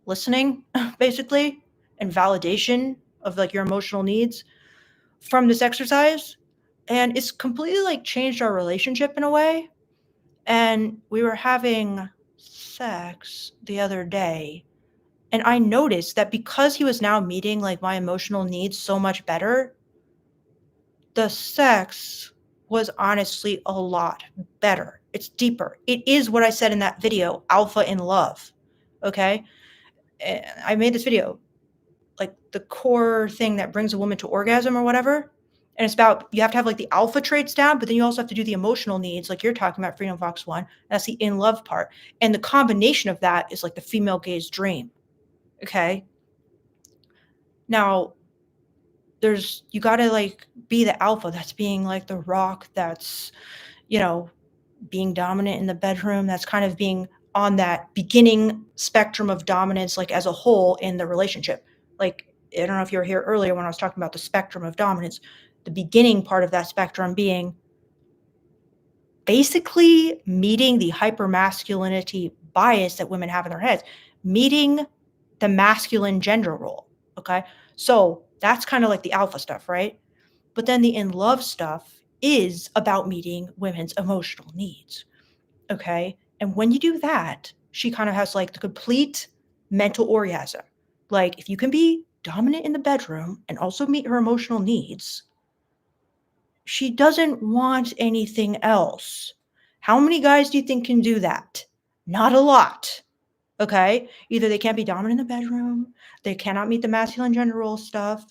listening, basically, and validation of like your emotional needs from this exercise. And it's completely like changed our relationship in a way. And we were having sex the other day, and I noticed that because he was now meeting like my emotional needs so much better, the sex was honestly a lot better. It's deeper. It is what I said in that video, alpha in love. Okay. And I made this video, like the core thing that brings a woman to orgasm or whatever. And it's about, you have to have like the alpha traits down, but then you also have to do the emotional needs, like you're talking about, Freedom Fox 1. That's the in love part. And the combination of that is like the female gaze dream. Okay. Now, you got to like be the alpha that's being like the rock that's, being dominant in the bedroom, that's kind of being on that beginning spectrum of dominance, like as a whole in the relationship. Like, I don't know if you were here earlier when I was talking about the spectrum of dominance, the beginning part of that spectrum being basically meeting the hypermasculinity bias that women have in their heads, meeting the masculine gender role. Okay. So that's kind of like the alpha stuff, right? But then the in love stuff is about meeting women's emotional needs. Okay. And when you do that, she kind of has like the complete mental orgasm. Like, if you can be dominant in the bedroom and also meet her emotional needs, she doesn't want anything else. How many guys do you think can do that? Not a lot. Okay. Either they can't be dominant in the bedroom, they cannot meet the masculine gender role stuff,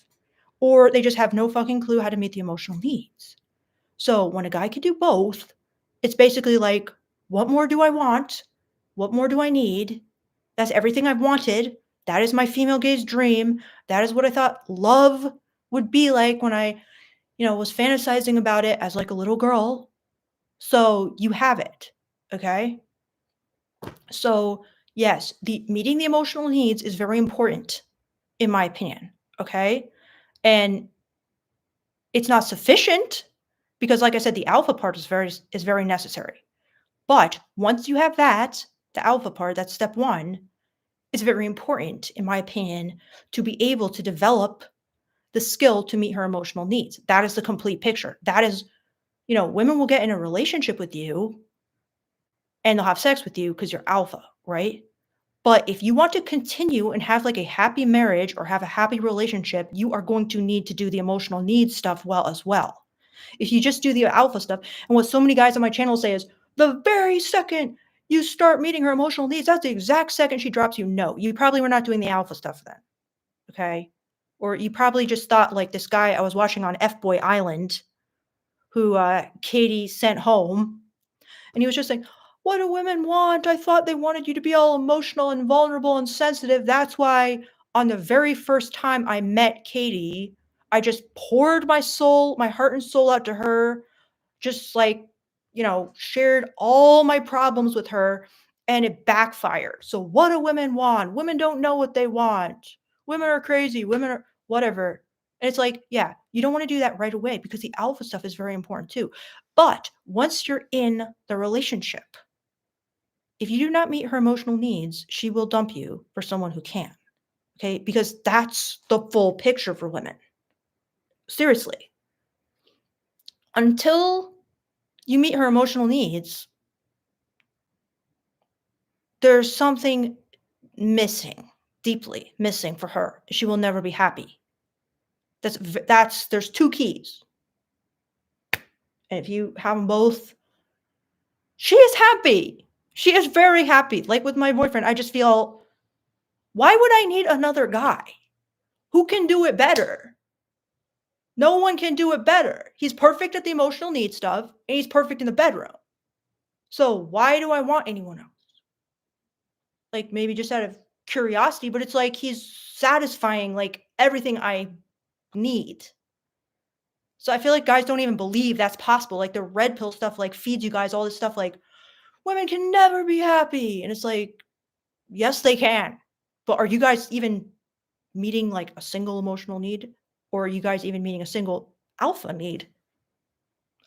or they just have no fucking clue how to meet the emotional needs. So when a guy can do both, it's basically like, what more do I want? What more do I need? That's everything I've wanted. That is my female gaze dream. That is what I thought love would be like when I, was fantasizing about it as like a little girl. So you have it. Okay? So, yes, the meeting the emotional needs is very important in my opinion, okay? And it's not sufficient because like I said the alpha part is very necessary. But once you have that, the alpha part, that's step 1, it's very important in my opinion to be able to develop the skill to meet her emotional needs. That is the complete picture. That is, women will get in a relationship with you and they'll have sex with you because you're alpha, right? But if you want to continue and have like a happy marriage or have a happy relationship, you are going to need to do the emotional needs stuff well as well. If you just do the alpha stuff, and what so many guys on my channel say is the very second you start meeting her emotional needs, that's the exact second she drops you. No, you probably were not doing the alpha stuff then. Okay. Or you probably just thought like this guy I was watching on F Boy Island who Katie sent home. And he was just like, what do women want? I thought they wanted you to be all emotional and vulnerable and sensitive. That's why on the very first time I met Katie, I just poured my soul, my heart and soul out to her, just like, shared all my problems with her and it backfired. So what do women want? Women don't know what they want. Women are crazy. Women are whatever. And it's like, yeah, you don't want to do that right away because the alpha stuff is very important too. But once you're in the relationship, if you do not meet her emotional needs, she will dump you for someone who can. Okay? Because that's the full picture for women. Seriously. Until you meet her emotional needs, there's something missing, deeply missing for her. She will never be happy. There's 2 keys. And if you have them both, she is happy. She is very happy. Like with my boyfriend, I just feel, why would I need another guy? Who can do it better? No one can do it better. He's perfect at the emotional needs stuff, and he's perfect in the bedroom. So why do I want anyone else? Like maybe just out of curiosity, but it's like he's satisfying like everything I need. So I feel like guys don't even believe that's possible. Like the red pill stuff like feeds you guys all this stuff like women can never be happy. And it's like, yes, they can. But are you guys even meeting like a single emotional need? Or are you guys even meeting a single alpha need?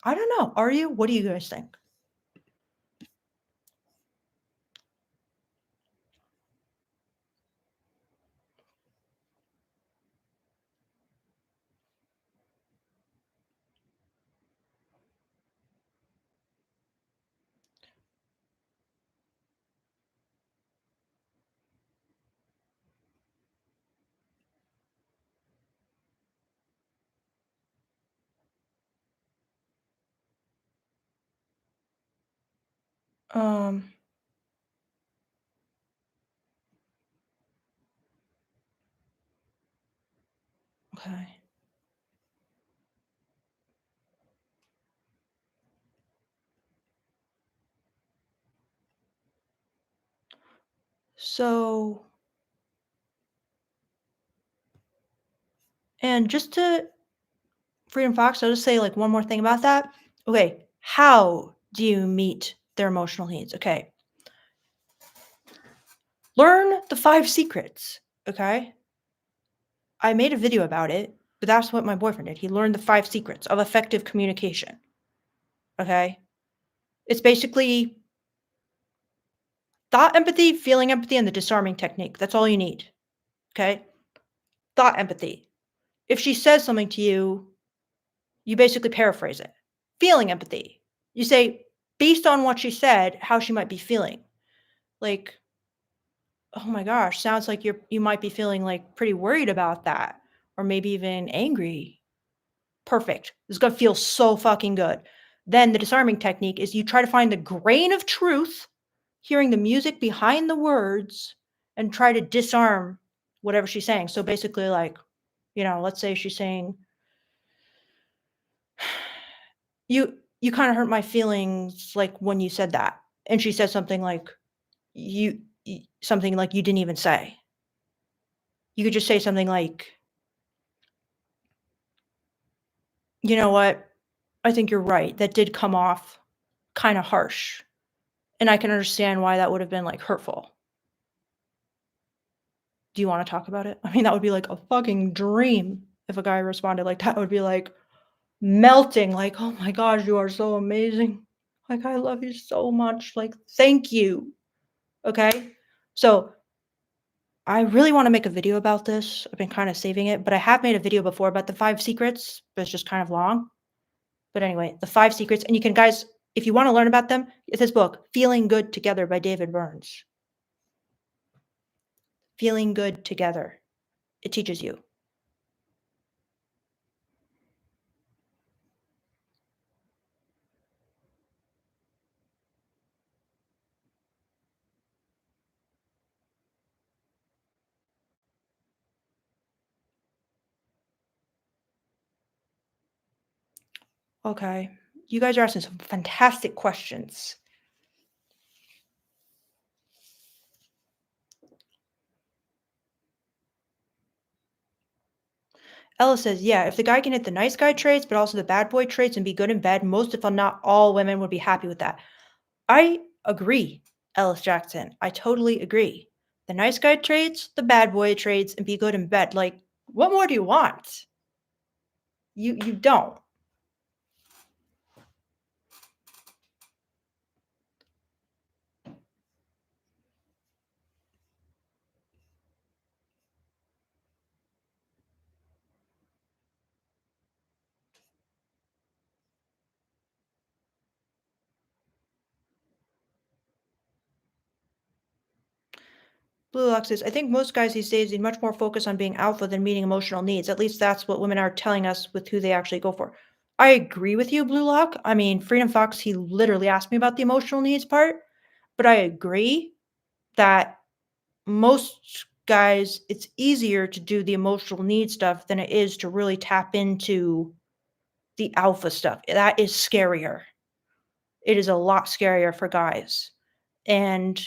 I don't know. Are you? What do you guys think? Um, okay. So, and just to Freedom Fox, I'll just say like one more thing about that. Okay. How do you meet their emotional needs? Okay. Learn the 5 secrets. Okay. I made a video about it, but that's what my boyfriend did. He learned the 5 secrets of effective communication. Okay. It's basically thought empathy, feeling empathy, and the disarming technique. That's all you need. Okay. Thought empathy. If she says something to you, you basically paraphrase it. Feeling empathy. You say, based on what she said, how she might be feeling. Like, oh my gosh, sounds like you might be feeling like pretty worried about that, or maybe even angry. Perfect. This is gonna feel so fucking good. Then the disarming technique is you try to find the grain of truth, hearing the music behind the words, and try to disarm whatever she's saying. So basically, like, let's say she's saying, you kind of hurt my feelings like when you said that. And she said something like something like you didn't even say. You could just say something like, "You know what? I think you're right. That did come off kind of harsh." And I can understand why that would have been like hurtful. Do you want to talk about it? I mean, that would be like a fucking dream if a guy responded like that. Would be like melting, like, "Oh my gosh, you are so amazing. Like, I love you so much. Like, thank you." Okay? So, I really wanna make a video about this. I've been kinda saving it, but I have made a video before about the 5 secrets, but it's just kind of long. But anyway, the 5 secrets, and you can guys, if you wanna learn about them, it's this book, Feeling Good Together by David Burns. Feeling Good Together. It teaches you. Okay. You guys are asking some fantastic questions. Ella says, "Yeah, if the guy can hit the nice guy traits, but also the bad boy traits and be good in bed, most if not all women would be happy with that." I agree, Ellis Jackson. I totally agree. The nice guy traits, the bad boy traits, and be good in bed. Like, what more do you want? You don't. Blue Lock says, "I think most guys these days need much more focus on being alpha than meeting emotional needs. At least that's what women are telling us with who they actually go for." I agree with you, Blue Lock. I mean, Freedom Fox, he literally asked me about the emotional needs part, but I agree that most guys, it's easier to do the emotional need stuff than it is to really tap into the alpha stuff. That is scarier. It is a lot scarier for guys. And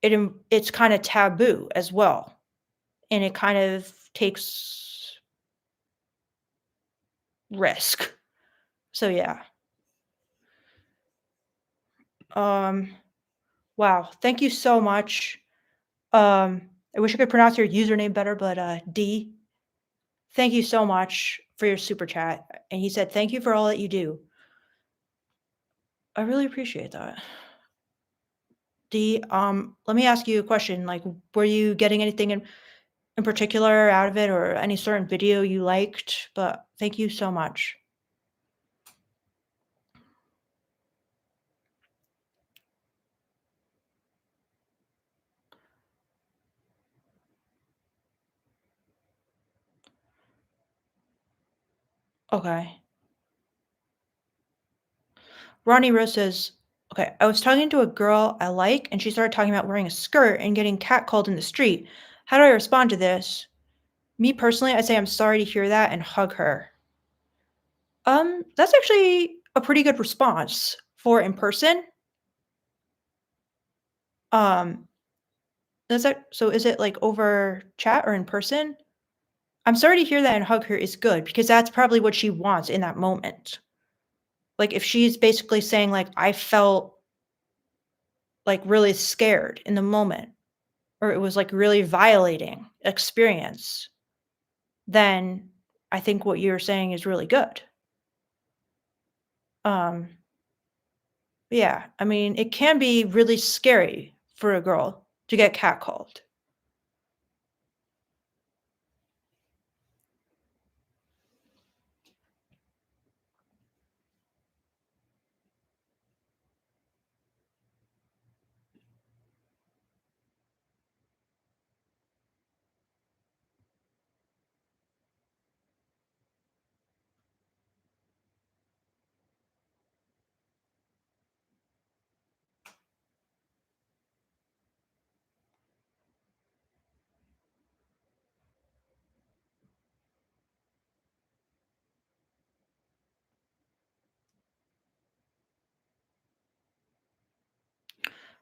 it's kind of taboo as well. And it kind of takes risk. So yeah. Um wow, thank you so much. I wish I could pronounce your username better, but D, thank you so much for your super chat. And he said, "Thank you for all that you do." I really appreciate that. D, let me ask you a question. Like, were you getting anything in particular out of it or any certain video you liked? But thank you so much. Okay. Ronnie Rose says, "Okay, I was talking to a girl I like, and she started talking about wearing a skirt and getting catcalled in the street. How do I respond to this? Me personally, I say I'm sorry to hear that and hug her." That's actually a pretty good response for in person. Um, is that so? Is it like over chat or in person? I'm sorry to hear that and hug her is good because that's probably what she wants in that moment. Like if she's basically saying like I felt like really scared in the moment or it was like really violating experience, then I think what you're saying is really good. Um yeah, I mean, it can be really scary for a girl to get catcalled.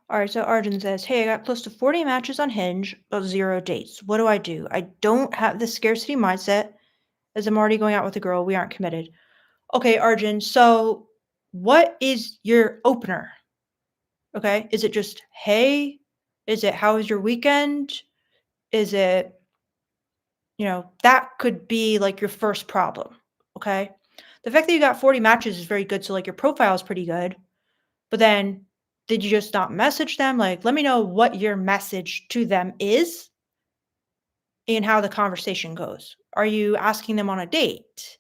All right, so Arjun says, "Hey, I got close to 40 matches on Hinge, but 0 dates. What do I do? I don't have the scarcity mindset, as I'm already going out with a girl. We aren't committed." Okay, Arjun, so what is your opener? Okay, is it just, "Hey"? Is it, "How was your weekend"? Is it, that could be like your first problem. Okay, the fact that you got 40 matches is very good. So, like, your profile is pretty good. But then, did you just not message them? Like, let me know what your message to them is and how the conversation goes. Are you asking them on a date?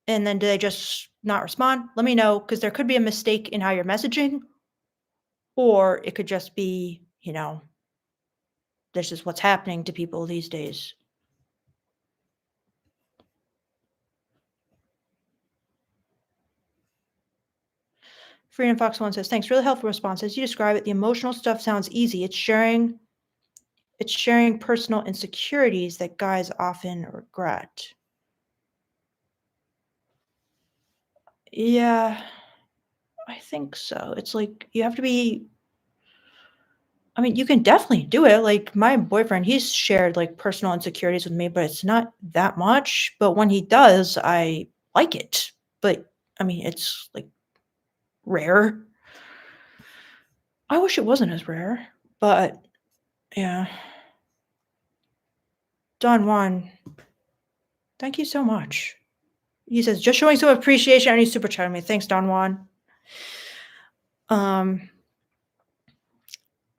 And then do they just not respond? Let me know, because there could be a mistake in how you're messaging, or it could just be, this is what's happening to people these days. Freedom Fox One says, "Thanks, really helpful response. As you describe it, the emotional stuff sounds easy. It's sharing personal insecurities that guys often regret." Yeah, I think so. It's like you have to be. I mean, you can definitely do it. Like my boyfriend, he's shared like personal insecurities with me, but it's not that much. But when he does, I like it. But I mean, it's like rare. I wish it wasn't as rare, but yeah. Don Juan, thank you so much. He says, "Just showing some appreciation," and he's super chatting me. Thanks, Don Juan. Um,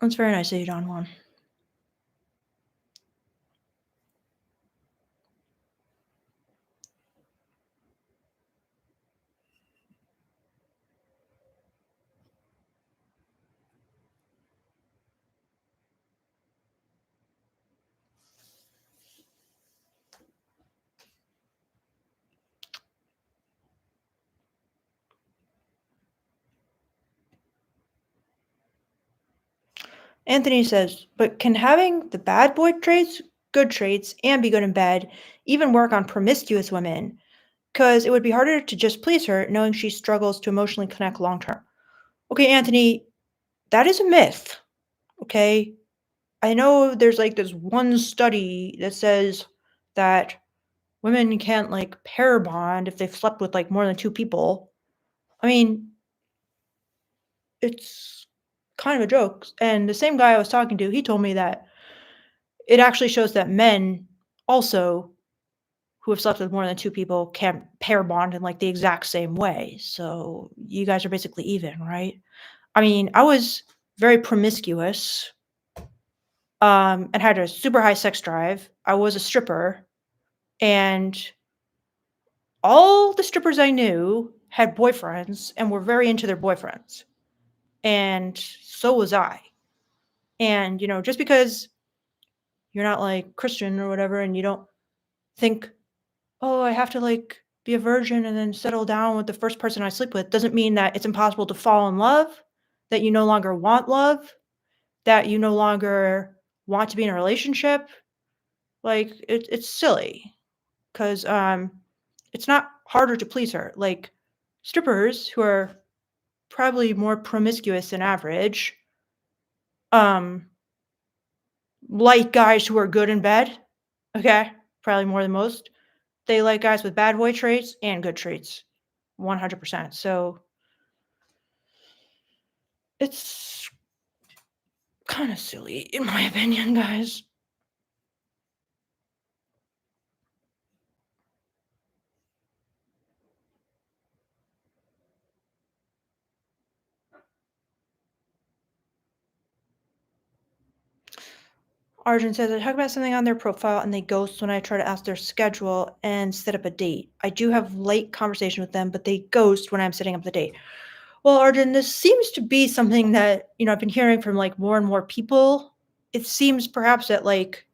that's very nice of you, Don Juan. Anthony says, "But can having the bad boy traits, good traits, and be good in bed even work on promiscuous women? Because it would be harder to just please her knowing she struggles to emotionally connect long term." Okay, Anthony, that is a myth. Okay. I know there's like this one study that says that women can't like pair bond if they've slept with like more than two people. I mean, it's kind of a joke. And the same guy I was talking to, he told me that it actually shows that men also who have slept with more than two people can pair bond in like the exact same way. So you guys are basically even, right? I mean, I was very promiscuous, and had a super high sex drive. I was a stripper, and all the strippers I knew had boyfriends and were very into their boyfriends. And so was I. And, just because you're not like Christian or whatever, and you don't think, "Oh, I have to like be a virgin and then settle down with the first person I sleep with," doesn't mean that it's impossible to fall in love, that you no longer want love, that you no longer want to be in a relationship. Like it's silly because it's not harder to please her. Like strippers who are probably more promiscuous than average, um, like guys who are good in bed. Okay, probably more than most. They like guys with bad boy traits and good traits, 100%. So it's kind of silly, in my opinion, guys. Arjun says, "I talk about something on their profile and they ghost when I try to ask their schedule and set up a date. I do have light conversation with them, but they ghost when I'm setting up the date." Well, Arjun, this seems to be something that, I've been hearing from like more and more people. It seems perhaps that like,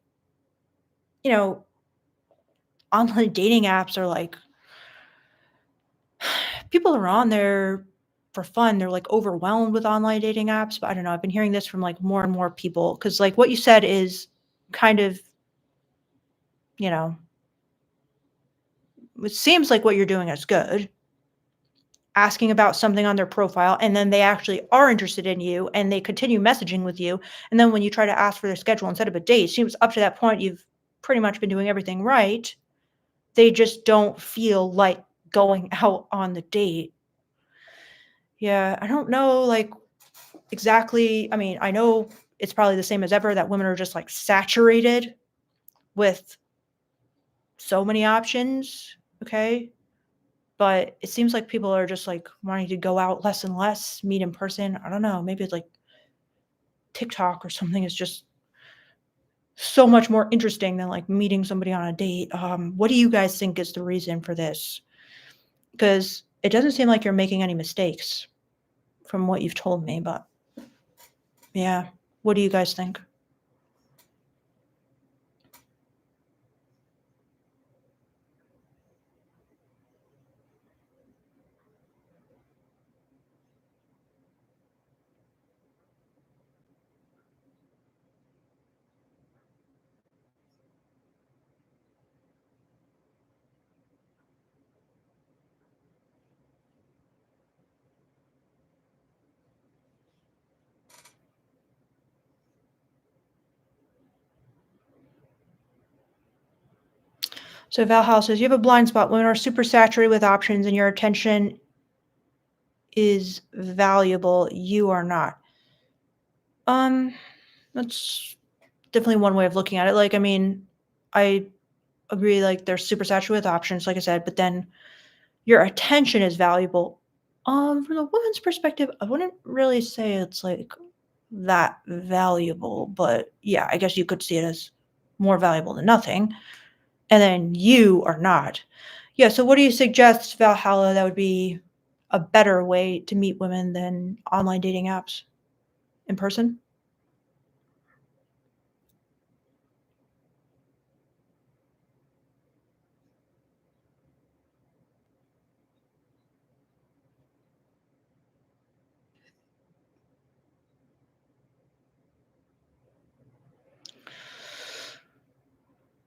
you know, online dating apps are like people are on there for fun. They're like overwhelmed with online dating apps. But I don't know. I've been hearing this from like more and more people because like what you said is kind of, you know, it seems like what you're doing is good. asking about something on their profile, and then they actually are interested in you and they continue messaging with you. And then when you try to ask for their schedule and set up a date, it seems up to that point you've pretty much been doing everything right. They just don't feel like going out on the date. Yeah, I don't know, like, exactly. I mean, I know it's probably the same as ever that women are just like saturated with so many options. Okay. But it seems like people are just like wanting to go out less and less, meet in person. I don't know. Maybe it's like TikTok or something is just so much more interesting than like meeting somebody on a date. What do you guys think is the reason for this? Because it doesn't seem like you're making any mistakes from what you've told me, but yeah. What do you guys think? So Valhalla says you have a blind spot. Women are super saturated with options and your attention is valuable. You are not. That's definitely one way of looking at it. Like, I mean, I agree, like, they're super saturated with options, like I said, but then your attention is valuable. From the woman's perspective, I wouldn't really say it's like that valuable, but yeah, I guess you could see it as more valuable than nothing. And then you are not. Yeah, so what do you suggest, Valhalla, that would be a better way to meet women than online dating apps in person?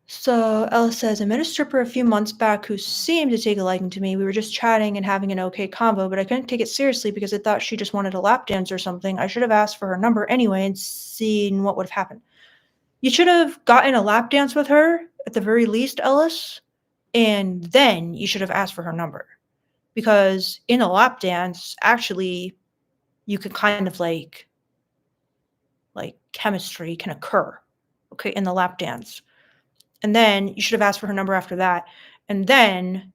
So Ella says, I met a stripper a few months back who seemed to take a liking to me. We were just chatting and having an okay convo, but I couldn't take it seriously because I thought she just wanted a lap dance or something. I should have asked for her number anyway and seen what would have happened. You should have gotten a lap dance with her at the very least, Ellis, and then you should have asked for her number. Because in a lap dance, actually, you can kind of like chemistry can occur, okay, in the lap dance. And then you should have asked for her number after that. And then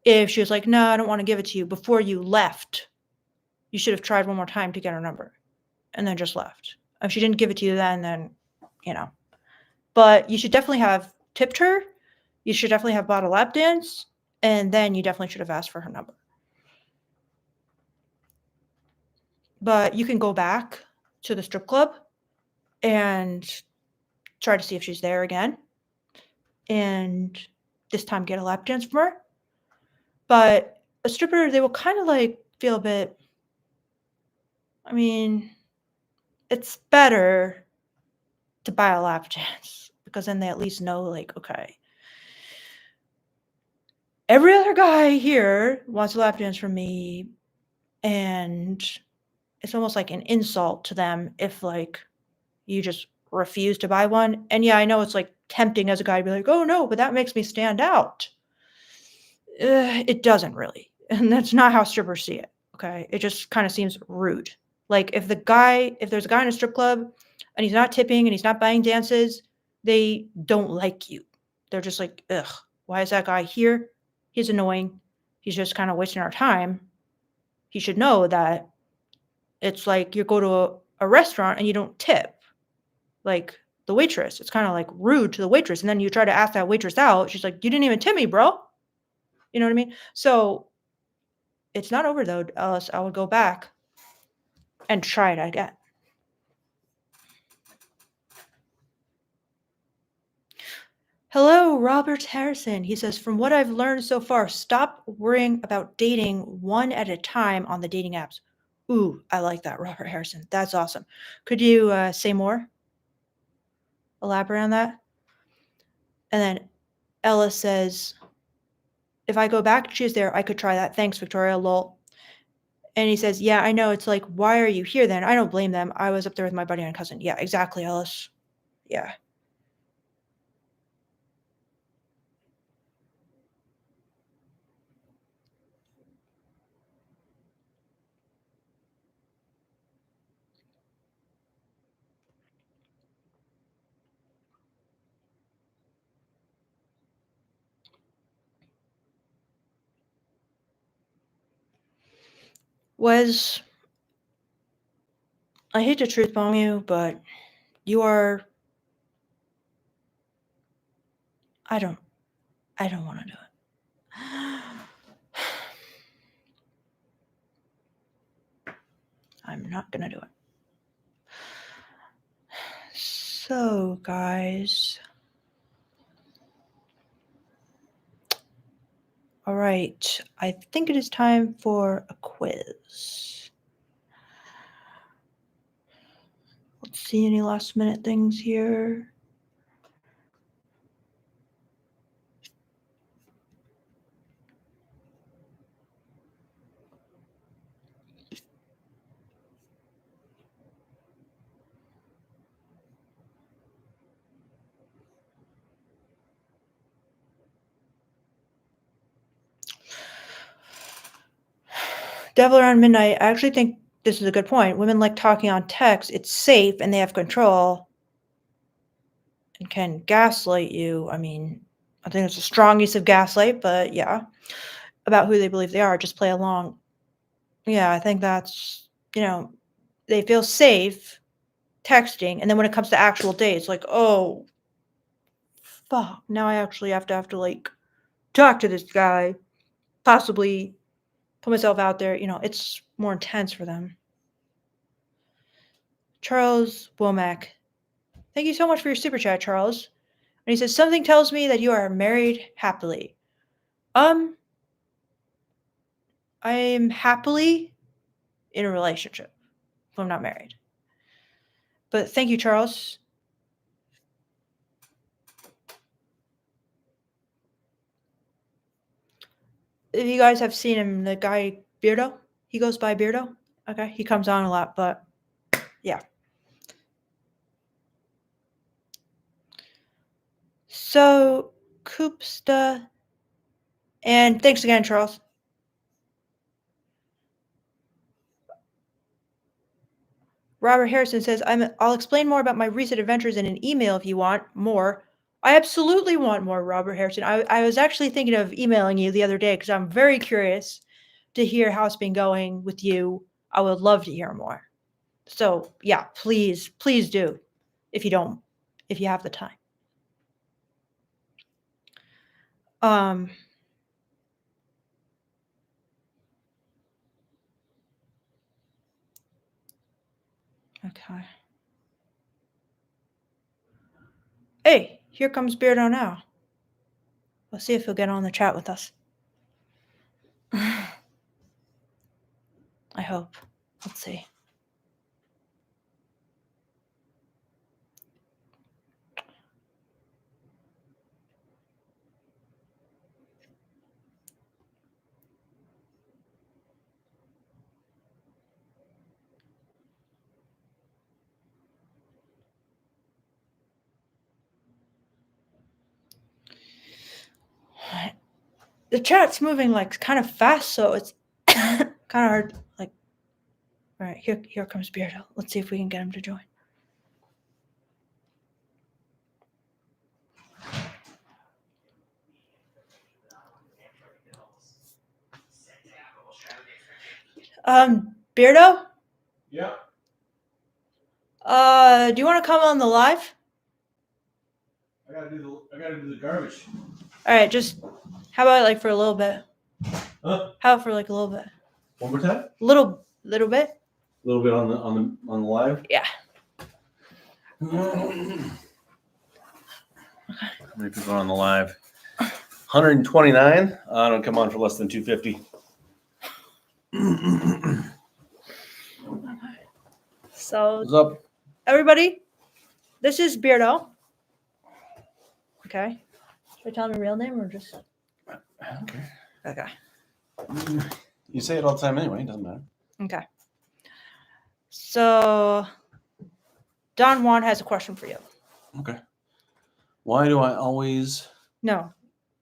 if she was like, no, I don't want to give it to you, before you left, you should have tried one more time to get her number and then just left. If she didn't give it to you then, you know. But you should definitely have tipped her. You should definitely have bought a lap dance. And then you definitely should have asked for her number. But you can go back to the strip club and try to see if she's there again. And this time get a lap dance from her. But a stripper, they will kind of like feel a bit, I mean, it's better to buy a lap dance because then they at least know, like, okay, every other guy here wants a lap dance from me, and it's almost like an insult to them if, like, you just refuse to buy one. And yeah, I know it's like tempting as a guy to be like, oh no, but that makes me stand out. It doesn't really. And that's not how strippers see it. Okay. It just kind of seems rude. Like if there's a guy in a strip club and he's not tipping and he's not buying dances, they don't like you. They're just like, ugh, why is that guy here? He's annoying. He's just kind of wasting our time. He should know that it's like you go to a restaurant and you don't tip. Like the waitress. It's kind of like rude to the waitress. And then you try to ask that waitress out. She's like, you didn't even tip me, bro. You know what I mean? So it's not over though, Ellis. I would go back and try it again. Hello, Robert Harrison. He says, from what I've learned so far, stop worrying about dating one at a time on the dating apps. Ooh, I like that, Robert Harrison. That's awesome. Could you say more? Elaborate on that? And then Ella says, if I go back, she's there. I could try that. Thanks, Victoria. Lol. And he says, yeah, I know. It's like, why are you here then? I don't blame them. I was up there with my buddy and cousin. Yeah, exactly, Ellis. Yeah. Wes, I hate to truth bomb you, but you are. I don't want to do it. I'm not gonna do it. So, guys. All right. I think it is time for a quiz. Let's see any last minute things here. Devil Around Midnight, I actually think this is a good point. Women like talking on text. It's safe and they have control and can gaslight you. I mean, I think it's a strong use of gaslight, but yeah. About who they believe they are, just play along. Yeah, I think that's, they feel safe texting. And then when it comes to actual dates, like, oh, fuck, now I actually have to like talk to this guy, possibly put myself out there. It's more intense for them. Charles Womack. Thank you so much for your super chat, Charles. And he says, something tells me that you are married happily. I am happily in a relationship if I'm not married. But thank you, Charles. If you guys have seen him, the guy Beardo, he goes by Beardo. Okay, he comes on a lot, but yeah. So, Koopsta, and thanks again, Charles. Robert Harrison says, I'll explain more about my recent adventures in an email if you want more. I absolutely want more, Robert Harrison. I was actually thinking of emailing you the other day because I'm very curious to hear how it's been going with you. I would love to hear more. So, yeah, please do if you have the time. Okay. Hey, here comes Beardo now. Let's see if he'll get on the chat with us. I hope. Let's see. The chat's moving like kind of fast, so it's kind of hard. Like, all right, here comes Beardo. Let's see if we can get him to join. Beardo? Yeah. Do you want to come on the live? I gotta do the garbage. All right, just how about like for a little bit? Huh? How about for like a little bit? One more time. Little bit. A little bit on the live. Yeah. How many people are on the live? 129. I don't come on for less than 250. So What's up? everybody, this is Beardo. Okay. Should I tell him your real name or just? I don't care. Okay. You say it all the time anyway. It doesn't matter. Okay. So, Don Juan has a question for you. Okay. Why do I always... No.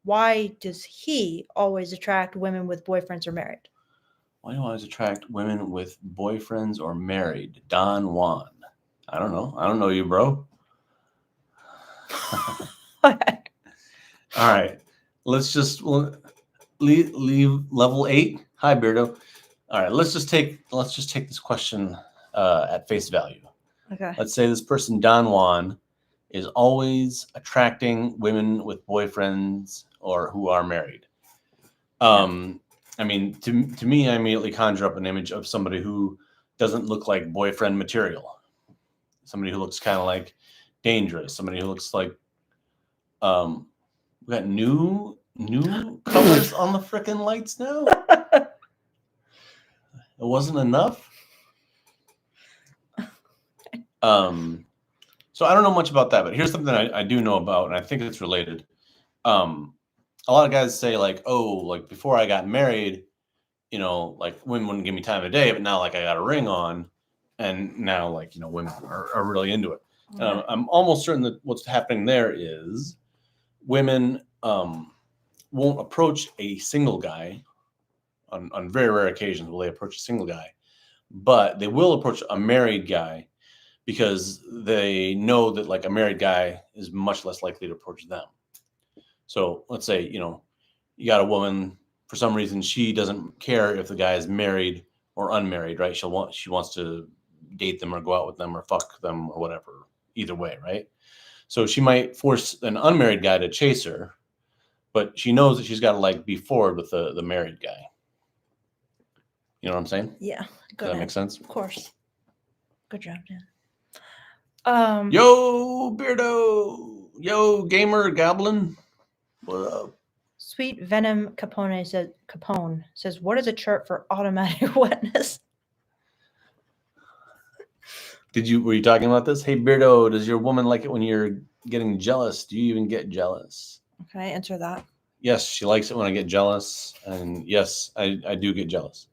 Why does he always attract women with boyfriends or married? Why do I always attract women with boyfriends or married? Don Juan. I don't know. I don't know you, bro. Okay. All right. Let's just leave level 8. Hi, Beardo. All right. Let's just take this question at face value. Okay. Let's say this person, Don Juan, is always attracting women with boyfriends or who are married. I mean, to me, I immediately conjure up an image of somebody who doesn't look like boyfriend material. Somebody who looks kind of like dangerous. Somebody who looks like, we got new colors on the frickin' lights now. It wasn't enough. So I don't know much about that, but here's something I do know about, and I think it's related. A lot of guys say like, oh, like before I got married, you know, like women wouldn't give me time of day, but now like I got a ring on, and now like, you know, women are really into it. Yeah. I'm almost certain that what's happening there is women won't approach a single guy on very rare occasions will they approach a single guy, but they will approach a married guy because they know that like a married guy is much less likely to approach them. So let's say, you know, you got a woman, for some reason, she doesn't care if the guy is married or unmarried, right? She wants to date them or go out with them or fuck them or whatever, either way, right? So she might force an unmarried guy to chase her, but she knows that she's got to like be forward with the married guy. You know what I'm saying? Yeah. Does that make sense? Of course. Good job, Dan. Yo, Beardo. Yo, Gamer Goblin. What up? Sweet Venom Capone says, what is a chart for automatic wetness? Were you talking about this? Hey, Beardo, does your woman like it when you're getting jealous? Do you even get jealous? Can I answer that? Yes, she likes it when I get jealous. And yes, I do get jealous.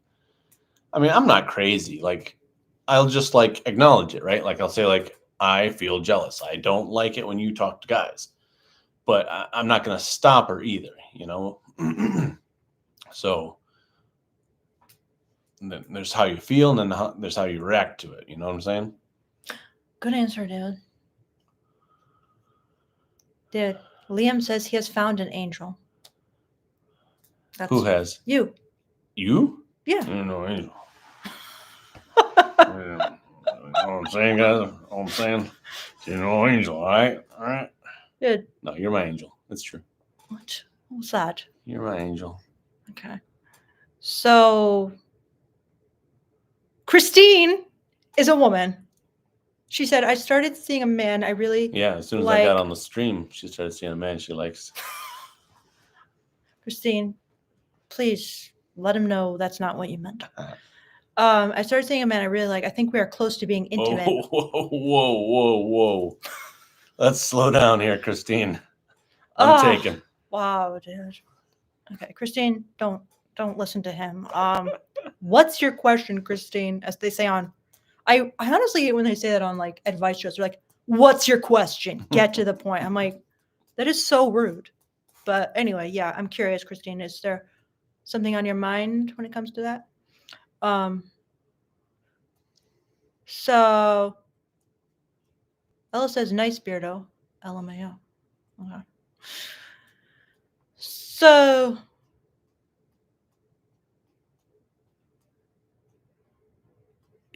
I mean, I'm not crazy. Like, I'll just like acknowledge it, right? Like I'll say like, I feel jealous. I don't like it when you talk to guys. But I'm not going to stop her either, you know? So then there's how you feel, and then there's how you react to it. You know what I'm saying? Good answer, dude. Dude, Liam says he has found an angel. Who has? You. You? Yeah. I don't know angel. You know what I'm saying, guys? All I'm saying, you know angel, all right? All right? Dude. No, you're my angel. That's true. What? What's that? You're my angel. Okay. So, Christine is a woman. She said, I started seeing a man I really Yeah, as soon as I got on the stream, she started seeing a man she likes. Christine, please let him know that's not what you meant. I started seeing a man I really like. I think we are close to being intimate. Whoa. Let's slow down here, Christine. I'm taken. Wow, dude. Okay, Christine, don't listen to him. What's your question, Christine? As they say on, I honestly hate when they say that on like advice shows. They're like, "What's your question? Get to the point." I'm like, that is so rude. But anyway, yeah, I'm curious, Christine. Is there something on your mind when it comes to that? So Ella says, "Nice Beardo." LMAO. Okay. So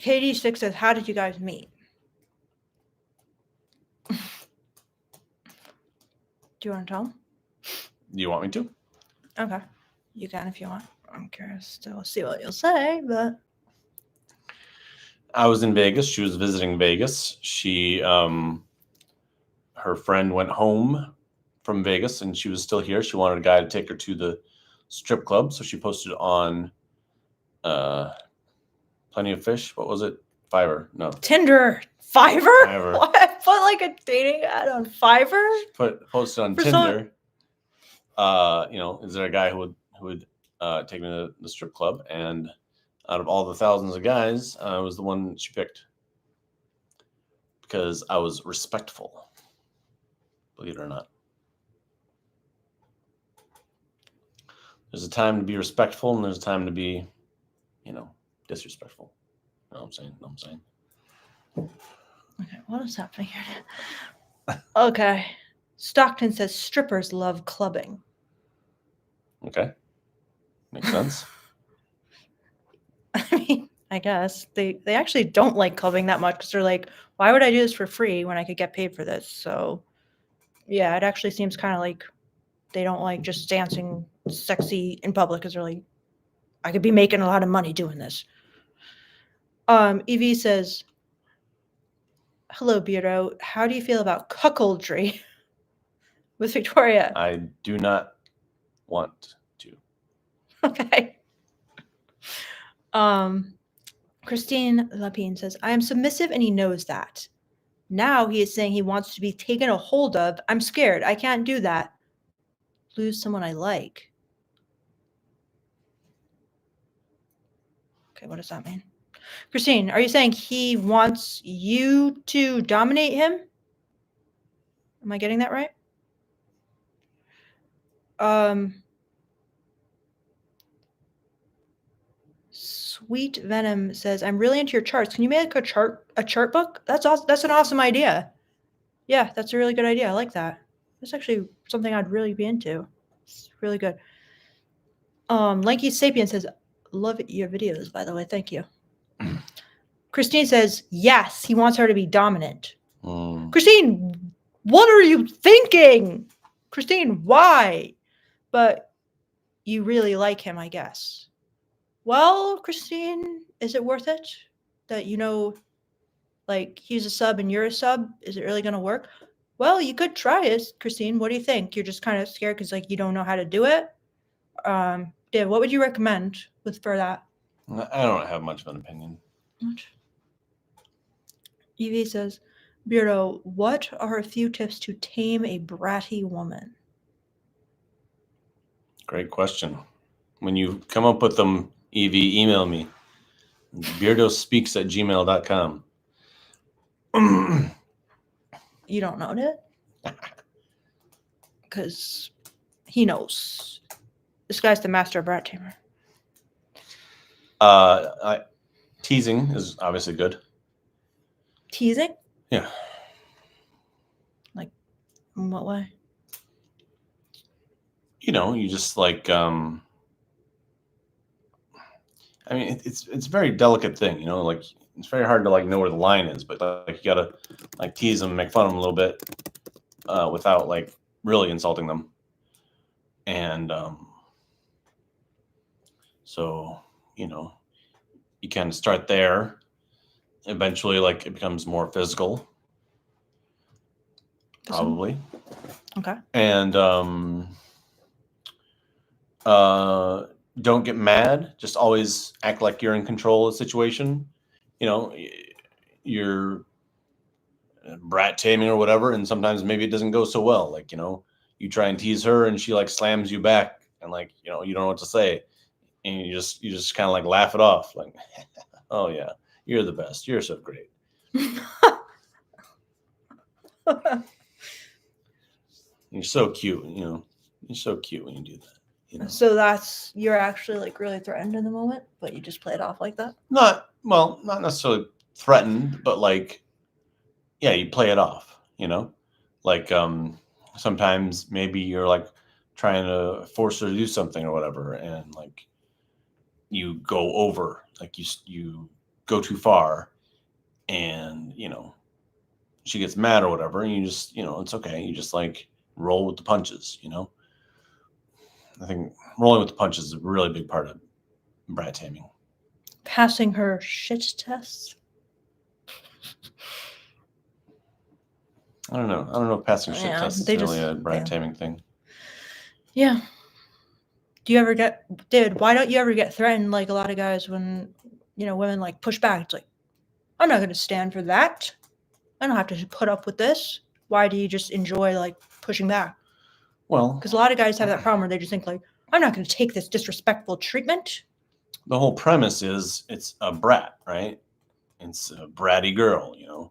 KD6 says, how did you guys meet? Do you want to tell them? Do you want me to? Okay. You can if you want. I'm curious to see what you'll say, but I was in Vegas. She was visiting Vegas. She, her friend went home from Vegas and she was still here. She wanted a guy to take her to the strip club. So she posted on Plenty of Fish. What was it? Fiverr. No. Tinder. Fiverr? What? Put like a dating ad on Fiverr? Posted on Tinder. You know, is there a guy who would take me to the strip club, and out of all the thousands of guys, I was the one she picked because I was respectful. Believe it or not. There's a time to be respectful, and there's a time to be, disrespectful. You know what I'm saying? Okay, what is happening here? Okay. Stockton says strippers love clubbing. Okay. Makes sense. I mean, I guess they actually don't like clubbing that much because they're like, why would I do this for free when I could get paid for this? So, yeah, it actually seems kind of like they don't like just dancing sexy in public because they're like, I could be making a lot of money doing this. EV says, hello, Beardo. How do you feel about cuckoldry with Victoria? I do not want to. Okay. Christine Lapine says, I am submissive and he knows that. Now he is saying he wants to be taken a hold of. I'm scared. I can't do that. Lose someone I like. Okay, what does that mean? Christine, are you saying he wants you to dominate him? Am I getting that right? Sweet Venom says, I'm really into your charts. Can you make a chart book? That's awesome. That's an awesome idea. Yeah, that's a really good idea. I like that. That's actually something I'd really be into. It's really good. Lanky Sapien says, love your videos, by the way. Thank you. Christine says, yes, he wants her to be dominant. Christine, what are you thinking? Christine, why? But you really like him, I guess. Well, Christine, is it worth it? That, like, he's a sub and you're a sub? Is it really going to work? Well, you could try it, Christine. What do you think? You're just kind of scared because, like, you don't know how to do it? Yeah, what would you recommend for that? I don't have much of an opinion. What? Evie says, Beardo, what are a few tips to tame a bratty woman? Great question. When you come up with them, Evie, email me. beardospeaks@gmail.com. You don't know it? Because he knows. This guy's the master brat tamer. Teasing is obviously good. Teasing? Yeah. Like, in what way? You just like, I mean, it's a very delicate thing, like it's very hard to like know where the line is, but like you gotta like tease them, make fun of them a little bit, without like really insulting them. And so, you kind of start there. Eventually, like it becomes more physical. Probably. Okay. And don't get mad. Just always act like you're in control of the situation. You're brat taming or whatever, and sometimes maybe it doesn't go so well. Like, you try and tease her and she like slams you back and like, you don't know what to say. And you just kind of like laugh it off. Like, oh yeah, you're the best. You're so great. You're so cute. You're so cute when you do that. So you're actually like really threatened in the moment, but you just play it off like that? Not necessarily threatened, but like, yeah, you play it off, like, sometimes maybe you're like trying to force her to do something or whatever. And like you go over, like you go too far and, she gets mad or whatever. And you just, it's okay. You just like roll with the punches, I think rolling with the punches is a really big part of brat taming. Passing her shit test? I don't know if passing shit test is really a brat taming thing. Yeah. Do you ever David, why don't you ever get threatened like a lot of guys when, women like push back? It's like, I'm not going to stand for that. I don't have to put up with this. Why do you just enjoy like pushing back? Well, because a lot of guys have that problem where they just think like, I'm not going to take this disrespectful treatment. The whole premise is it's a brat, right? It's a bratty girl, you know.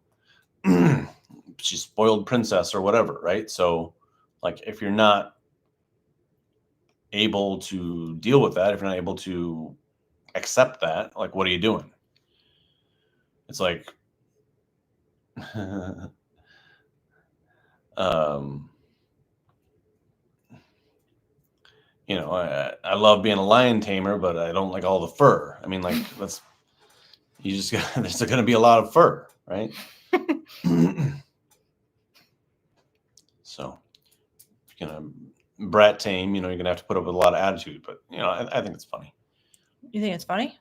She's spoiled princess or whatever, right? So, like, if you're not able to deal with that, if you're not able to accept that, like, what are you doing? It's like, you know, I love being a lion tamer, but I don't like all the fur. I mean, like, there's going to be a lot of fur, right? So, if you're going to brat tame, you know, you're going to have to put up with a lot of attitude, but, you know, I think it's funny. You think it's funny?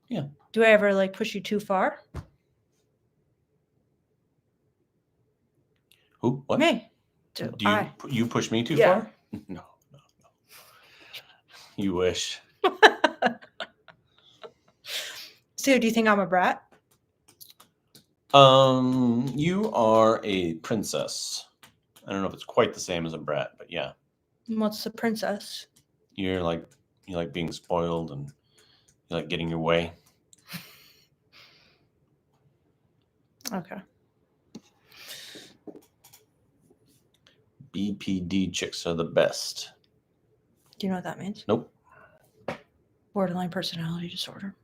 Yeah. Do I ever like push you too far? Who? What? Me. Do you push me too far? No. You wish. So, do you think I'm a brat? You are a princess. I don't know if it's quite the same as a brat, but yeah. What's a princess? You like being spoiled and you like getting your way. Okay. BPD chicks are the best. Do you know what that means? Nope. Borderline personality disorder.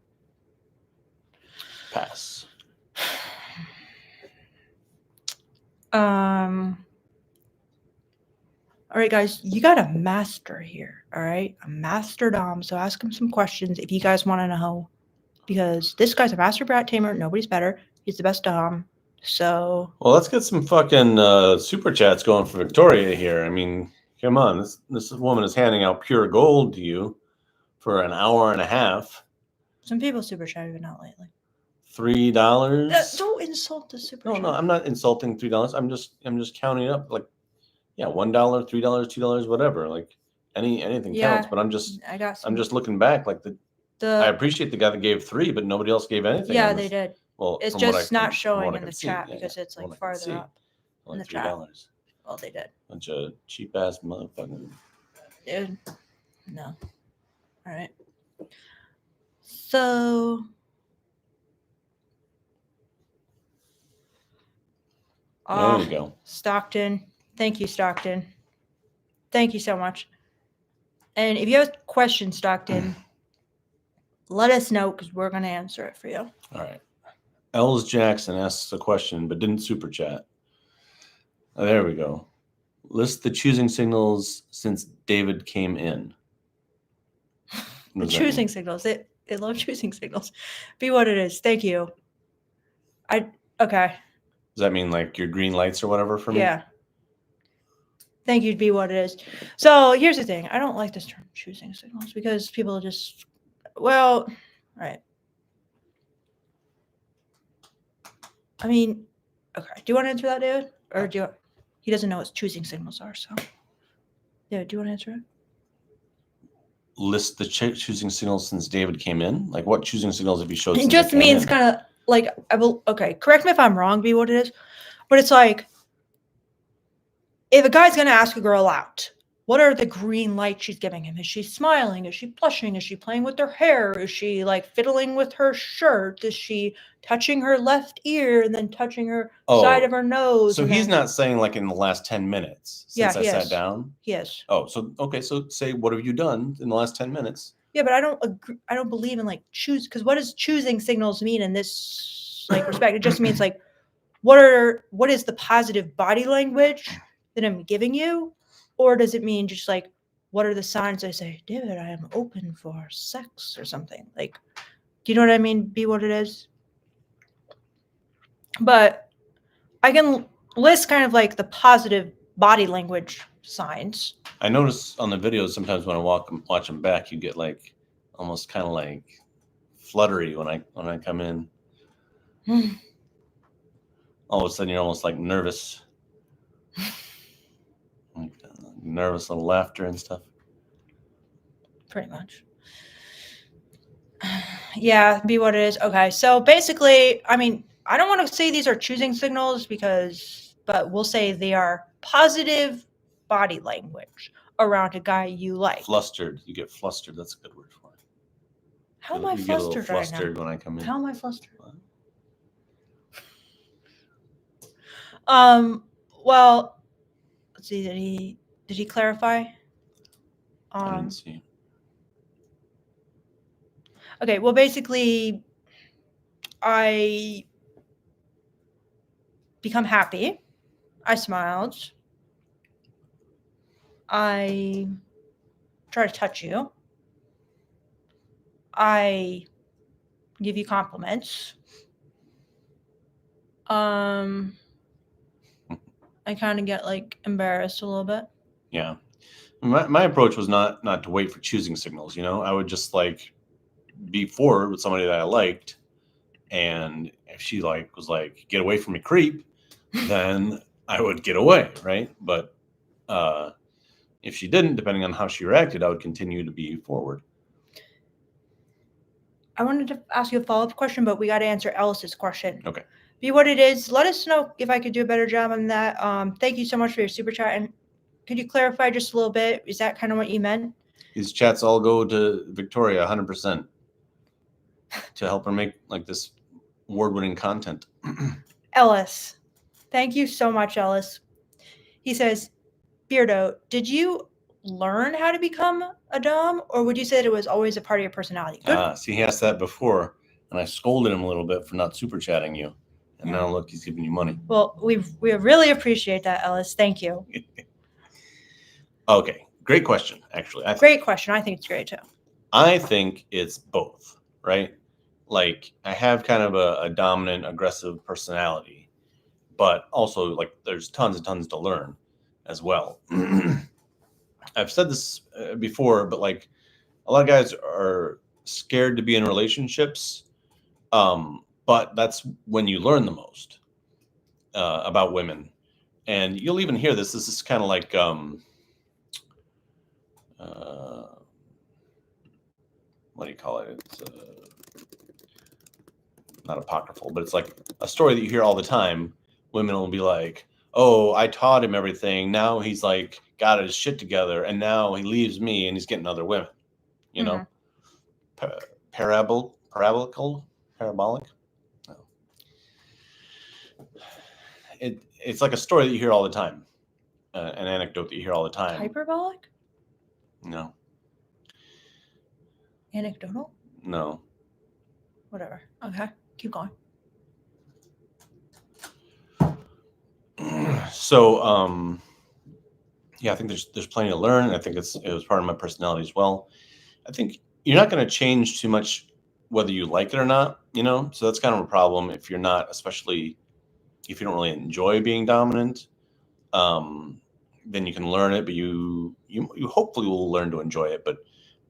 Pass. All right, guys, you got a master here. All right, a master dom. So ask him some questions if you guys want to know, because this guy's a master brat tamer. Nobody's better. He's the best dom. So, well, let's get some fucking super chats going for Victoria here. I mean, come on, this woman is handing out pure gold to you for an hour and a half. Some people super chat even out lately. $3. Don't insult the super chat. No, I'm not insulting $3. I'm just counting it up. Like, yeah, $1, $3, $2, whatever. Like anything counts. But I'm just looking back. Like I appreciate the guy that gave $3, but nobody else gave anything. Yeah, they did. Well, it's just not showing in the chat because it's like farther up in the chat. Well, they did. Bunch of cheap ass motherfucking. Dude, no. All right. So. There you go. Stockton. Thank you, Stockton. Thank you so much. And if you have questions, Stockton, let us know because we're going to answer it for you. All right. Els Jackson asks a question but didn't super chat. Oh, there we go. List the choosing signals since David came in. The choosing signals. They love choosing signals. Be what it is. Thank you. Okay. Does that mean like your green lights or whatever for me? Yeah. Thank you, be what it is. So here's the thing. I don't like this term choosing signals because people just, well, all right. I mean, okay. Do you want to answer that, David? Or he doesn't know what choosing signals are, so. Yeah, do you want to answer it? List the choosing signals since David came in? Like what choosing signals have you showed? It just means kind of like, okay, correct me if I'm wrong, be what it is. But it's like, if a guy's going to ask a girl out, what are the green lights she's giving him? Is she smiling? Is she blushing? Is she playing with her hair? Is she like fiddling with her shirt? Is she touching her left ear and then touching her side of her nose? So he's not saying like in the last 10 minutes since I sat down? Yes. Oh, so, okay. So say, what have you done in the last 10 minutes? Yeah, but I don't agree. I don't believe in like because what does choosing signals mean in this like respect? It just means like, what is the positive body language that I'm giving you? Or does it mean just like, what are the signs I say, David, I am open for sex or something? Like, do you know what I mean? Be what it is. But I can list kind of like the positive body language signs. I notice on the videos sometimes when I watch them back, you get like almost kind of like fluttery when I come in. All of a sudden you're almost like nervous. Nervous little laughter and stuff. Pretty much. Yeah, be what it is. Okay, so basically, I mean, I don't want to say these are choosing signals but we'll say they are positive body language. around a guy you like. Flustered. You get flustered. That's a good word for it. How am I You get a little flustered right flustered now? when I come in. How am I flustered? What? Well, let's see. Did he clarify? I didn't see. Okay. Well, basically, I become happy. I smiled. I try to touch you. I give you compliments. I kind of get like embarrassed a little bit. Yeah. My approach was not to wait for choosing signals. You know, I would just like be forward with somebody that I liked, and if she like was like, "Get away from me, creep," then I would get away, right? But if she didn't, depending on how she reacted, I would continue to be forward. I wanted to ask you a follow-up question, but we got to answer Ellis's question. Okay. Be what it is. Let us know if I could do a better job on that. Thank you so much for your super chat. And could you clarify just a little bit? Is that kind of what you meant? These chats all go to Victoria 100% to help her make like this award-winning content. Ellis. Thank you so much, Ellis. He says, Beardo, did you learn how to become a dom, or would you say that it was always a part of your personality? Good. See, he asked that before, and I scolded him a little bit for not super chatting you. And Yeah. now look, he's giving you money. Well, we really appreciate that, Ellis. Thank you. Okay, great question, actually. Great question. I think it's great, too. I think it's both, right? Like, I have kind of a dominant, aggressive personality, but also, like, there's tons and tons to learn as well. I've said this before, but, like, a lot of guys are scared to be in relationships, but that's when you learn the most about women. And you'll even hear this. This is kind of like what do you call it? It's not apocryphal, but it's like a story that you hear all the time. Women will be like, "Oh, I taught him everything. Now he's like got his shit together, and now he leaves me and he's getting other women." You know, parabolic. No. It's like a story that you hear all the time, an anecdote that you hear all the time. Hyperbolic? No. Anecdotal? No. Whatever. Okay, keep going. So, yeah, I think there's plenty to learn, and I think it was part of my personality as well. I think you're not going to change too much whether you like it or not, you know. So that's kind of a problem if you're not, especially if you don't really enjoy being dominant. Then you can learn it, but you hopefully will learn to enjoy it. But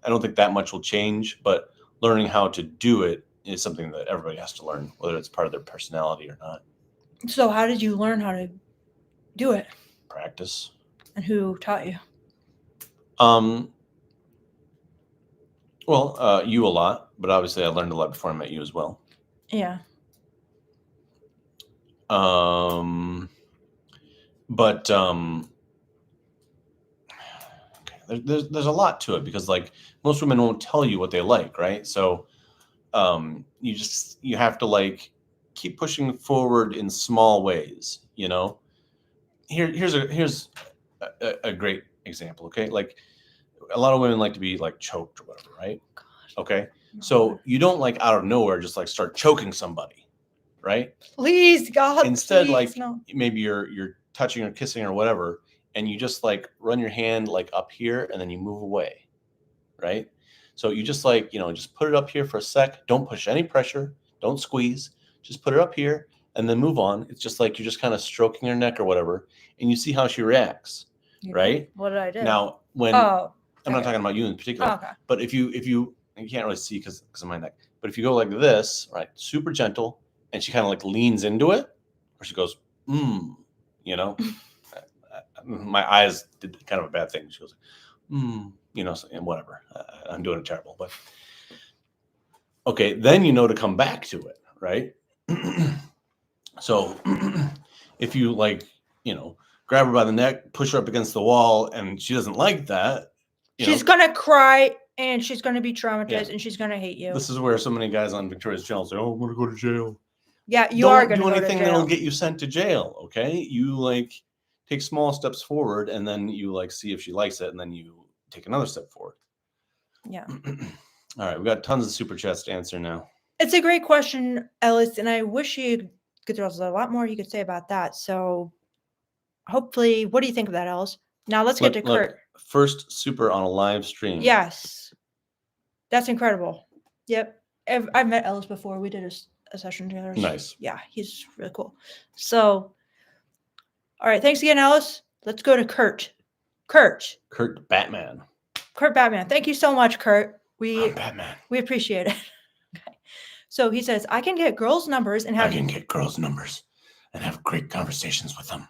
I don't think that much will change. But learning how to do it is something that everybody has to learn, whether it's part of their personality or not. So how did you learn how to do it? Practice. And who taught you? Well, you a lot, but obviously I learned a lot before I met you as well. Yeah. But there's a lot to it because like most women won't tell you what they like, right? So you have to like keep pushing forward in small ways, you know. Here's a great example, okay? Like a lot of women like to be like choked or whatever, right? God. Okay. So you don't like out of nowhere just like start choking somebody, right? Please, God. Instead, please, like no. maybe you're touching or kissing or whatever, and you just like run your hand like up here and then you move away, right? So you just like, just put it up here for a sec. Don't push any pressure. Don't squeeze. Just put it up here and then move on. It's just like you're just kind of stroking her neck or whatever, and you see how she reacts, right? What did I do? Now, when I'm not talking about you in particular, okay. but if you can't really see because of my neck, but if you go like this, right, super gentle, and she kind of like leans into it, or she goes, my eyes did kind of a bad thing. She goes, and whatever. I'm doing it terrible, but okay, then you know to come back to it, right? So if you like, grab her by the neck, push her up against the wall, and she doesn't like that. She's gonna cry and she's gonna be traumatized and she's gonna hate you. This is where so many guys on Victoria's channel say, "Oh, I'm gonna go to jail." Yeah, you are gonna do go to anything jail. that'll get you sent to jail. Okay, you like take small steps forward, and then you like see if she likes it, and then you take another step forward. Yeah. All right, we got tons of super chats to answer now. It's a great question, Ellis, and I wish there's a lot more you could say about that. So hopefully, what do you think of that, Ellis? Now let's get to Kurt. First super on a live stream. Yes. That's incredible. Yep. I've met Ellis before. We did a session together. Nice. Yeah, he's really cool. So, all right. Thanks again, Ellis. Let's go to Kurt. Kurt Batman. Kurt Batman. Thank you so much, Kurt. I'm Batman. We appreciate it. Okay. So he says, I can get girls' numbers and have great conversations with them,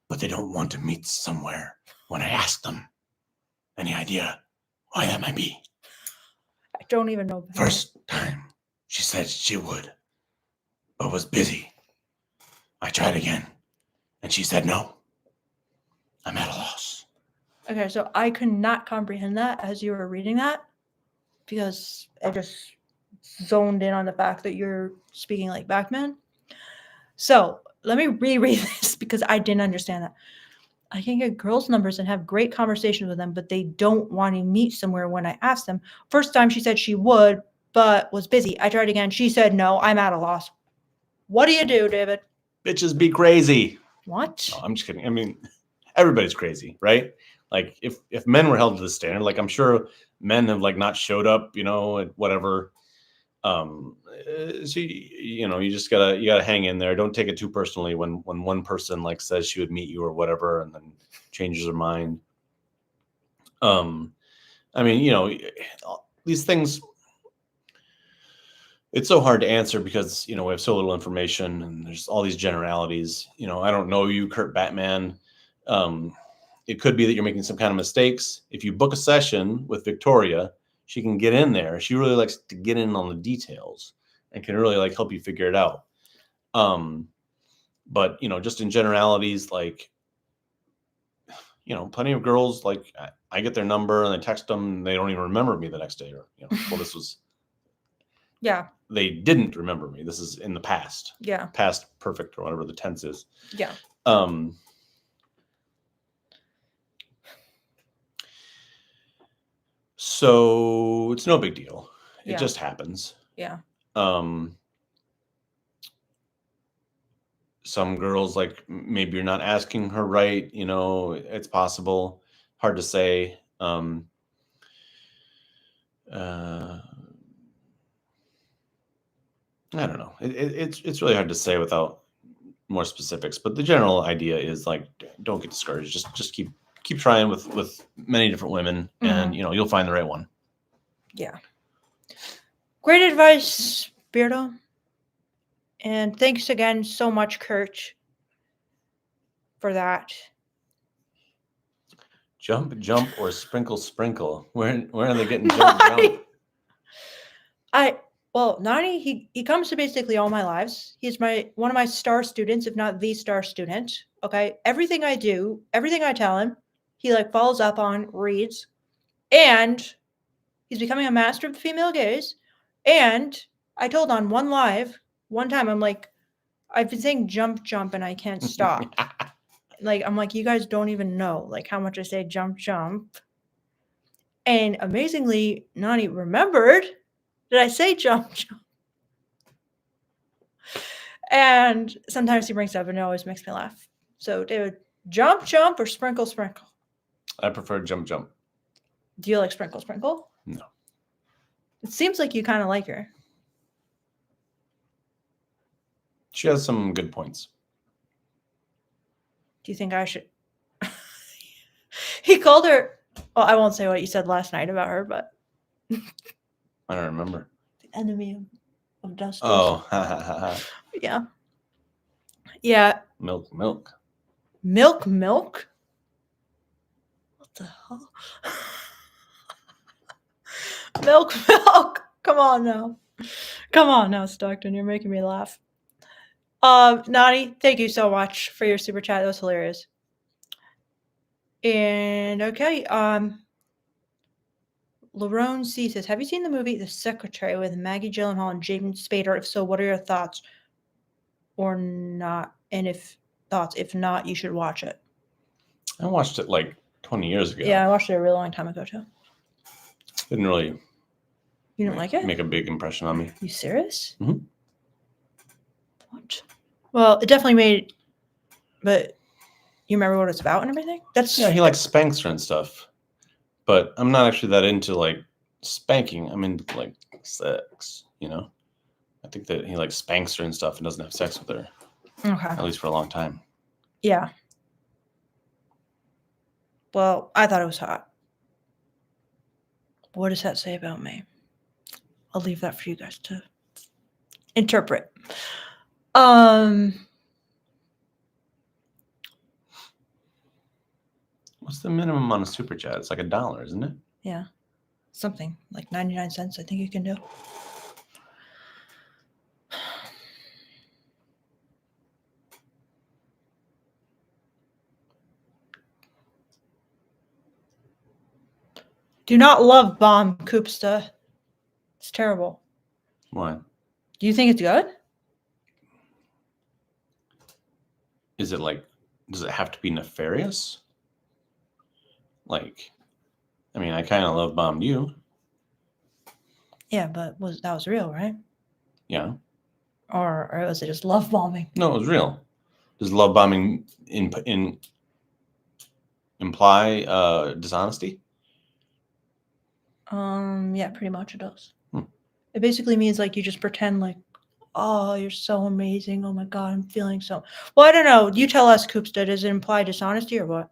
but they don't want to meet somewhere when I ask them. Any idea why that might be? I don't even know. First time she said she would, but was busy. I tried again, and she said no. I'm at a loss. Okay, so I could not comprehend that as you were reading that because I just zoned in on the fact that you're speaking like Batman. So let me reread this because I didn't understand that. I can get girls' numbers and have great conversations with them, but they don't want to meet somewhere when I ask them. First time she said she would, but was busy. I tried again. She said no. I'm at a loss. What do you do, David? Bitches be crazy. What? No, I'm just kidding. I mean, everybody's crazy, right? Like if men were held to the standard, like I'm sure men have like not showed up, at whatever. So you just gotta hang in there. Don't take it too personally when one person like says she would meet you or whatever and then changes her mind. I mean, these things, it's so hard to answer because we have so little information and there's all these generalities. I don't know you, Kurt Batman. It could be that you're making some kind of mistakes. If you book a session with Victoria, she can get in there. She really likes to get in on the details and can really like help you figure it out. But just in generalities, like, plenty of girls, like I get their number and I text them and they don't even remember me the next day or, well, this was, yeah, they didn't remember me. This is in the past. Yeah. Past perfect or whatever the tense is. Yeah. So it's no big deal. It just happens. Yeah. Some girls, like maybe you're not asking her right. It's possible. Hard to say. I don't know. It's really hard to say without more specifics. But the general idea is like, don't get discouraged. Just keep trying with many different women, and you'll find the right one. Yeah. Great advice, Beardo. And thanks again so much, Kurt, for that. Jump, or sprinkle. Where are they getting jump? Well, Nani, he comes to basically all my lives. He's one of my star students, if not the star student. Okay. Everything I do, everything I tell him, he like follows up on, reads, and he's becoming a master of female gaze. And I told on one time, I'm like, I've been saying jump, and I can't stop. Like, I'm like, you guys don't even know like how much I say jump. And amazingly, Nani remembered that I say jump. And sometimes he brings it up and it always makes me laugh. So David, jump or sprinkle? I prefer jump. Do you like sprinkle? No. It seems like you kind of like her. She has some good points. Do you think I should? He called her. Well, I won't say what you said last night about her, but I don't remember. The enemy of justice. Oh, yeah. Yeah. Milk. Milk? What the hell? Milk. Come on now, Stockton. You're making me laugh. Nani, thank you so much for your super chat. That was hilarious. And okay, Lerone C says, have you seen the movie The Secretary with Maggie Gyllenhaal and James Spader? If so, what are your thoughts? Or not? And if not, you should watch it. I watched it like 20 years ago. Yeah, I watched it a really long time ago too. Didn't really You didn't like it? make a big impression on me. You serious? Mhm. What? Well, it definitely made. But you remember what it's about and everything? Yeah, he like spanks her and stuff. But I'm not actually that into like spanking. I'm into like sex, you know? I think that he like spanks her and stuff and doesn't have sex with her. Okay. At least for a long time. Yeah. Well, I thought it was hot. What does that say about me? I'll leave that for you guys to interpret. What's the minimum on a super chat? It's like $1, isn't it? Yeah. Something like 99 cents, I think you can do. Do not love bomb Koopsta. It's terrible. Why? Do you think it's good? Is it like, does it have to be nefarious? Like, I mean, I kind of love bombed you. Yeah, but that was real, right? Yeah. Or was it just love bombing? No, it was real. Does love bombing imply dishonesty? Yeah, pretty much it does. It basically means like you just pretend like, oh, you're so amazing. Oh my God, I'm feeling so. Well, I don't know. You tell us, Koopsta. Does it imply dishonesty or what?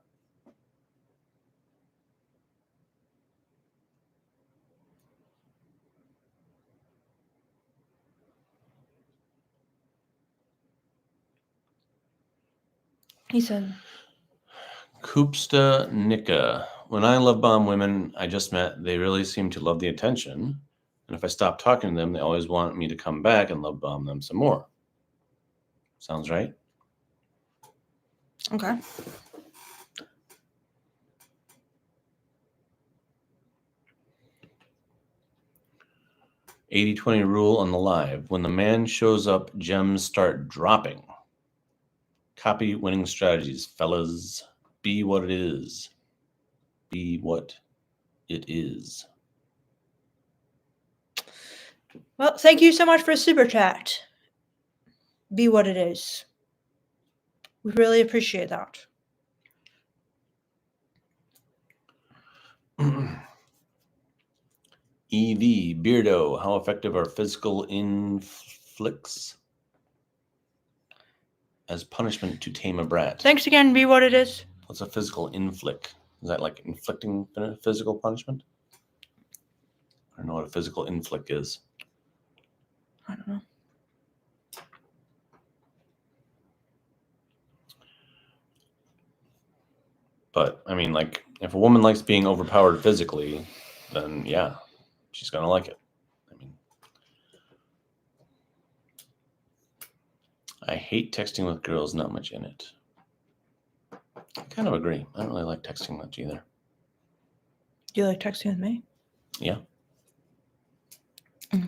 He said, Koopsta Nika. When I love bomb women I just met, they really seem to love the attention. And if I stop talking to them, they always want me to come back and love bomb them some more. Sounds right? okay. $80-20 rule on the live. When the man shows up, gems start dropping. Copy winning strategies, fellas. Be what it is. Be what it is. Well, thank you so much for the super chat. Be what it is. We really appreciate that. EV, Beardo, how effective are physical inflicts as punishment to tame a brat? Thanks again, Be What It Is. What's a physical inflict? Is that like inflicting physical punishment? I don't know what a physical inflict is. I don't know. But, I mean, like, if a woman likes being overpowered physically, then yeah, she's going to like it. I mean, I hate texting with girls, not much in it. I kind of agree. I don't really like texting much either. Do you like texting with me? Yeah. Okay.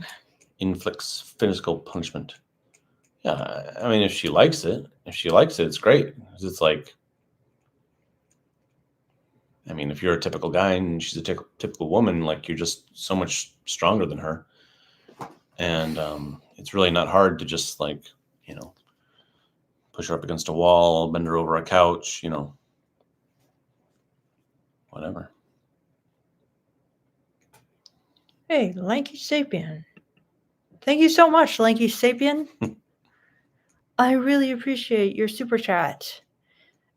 Inflicts physical punishment. Yeah, I mean, if she likes it, it's great. It's like, I mean, if you're a typical guy and she's a typical woman, like you're just so much stronger than her. And it's really not hard to just like, you know, push her up against a wall, bend her over a couch, you know, whatever. Hey, Lanky Sapien. Thank you so much, Lanky Sapien. I really appreciate your super chat.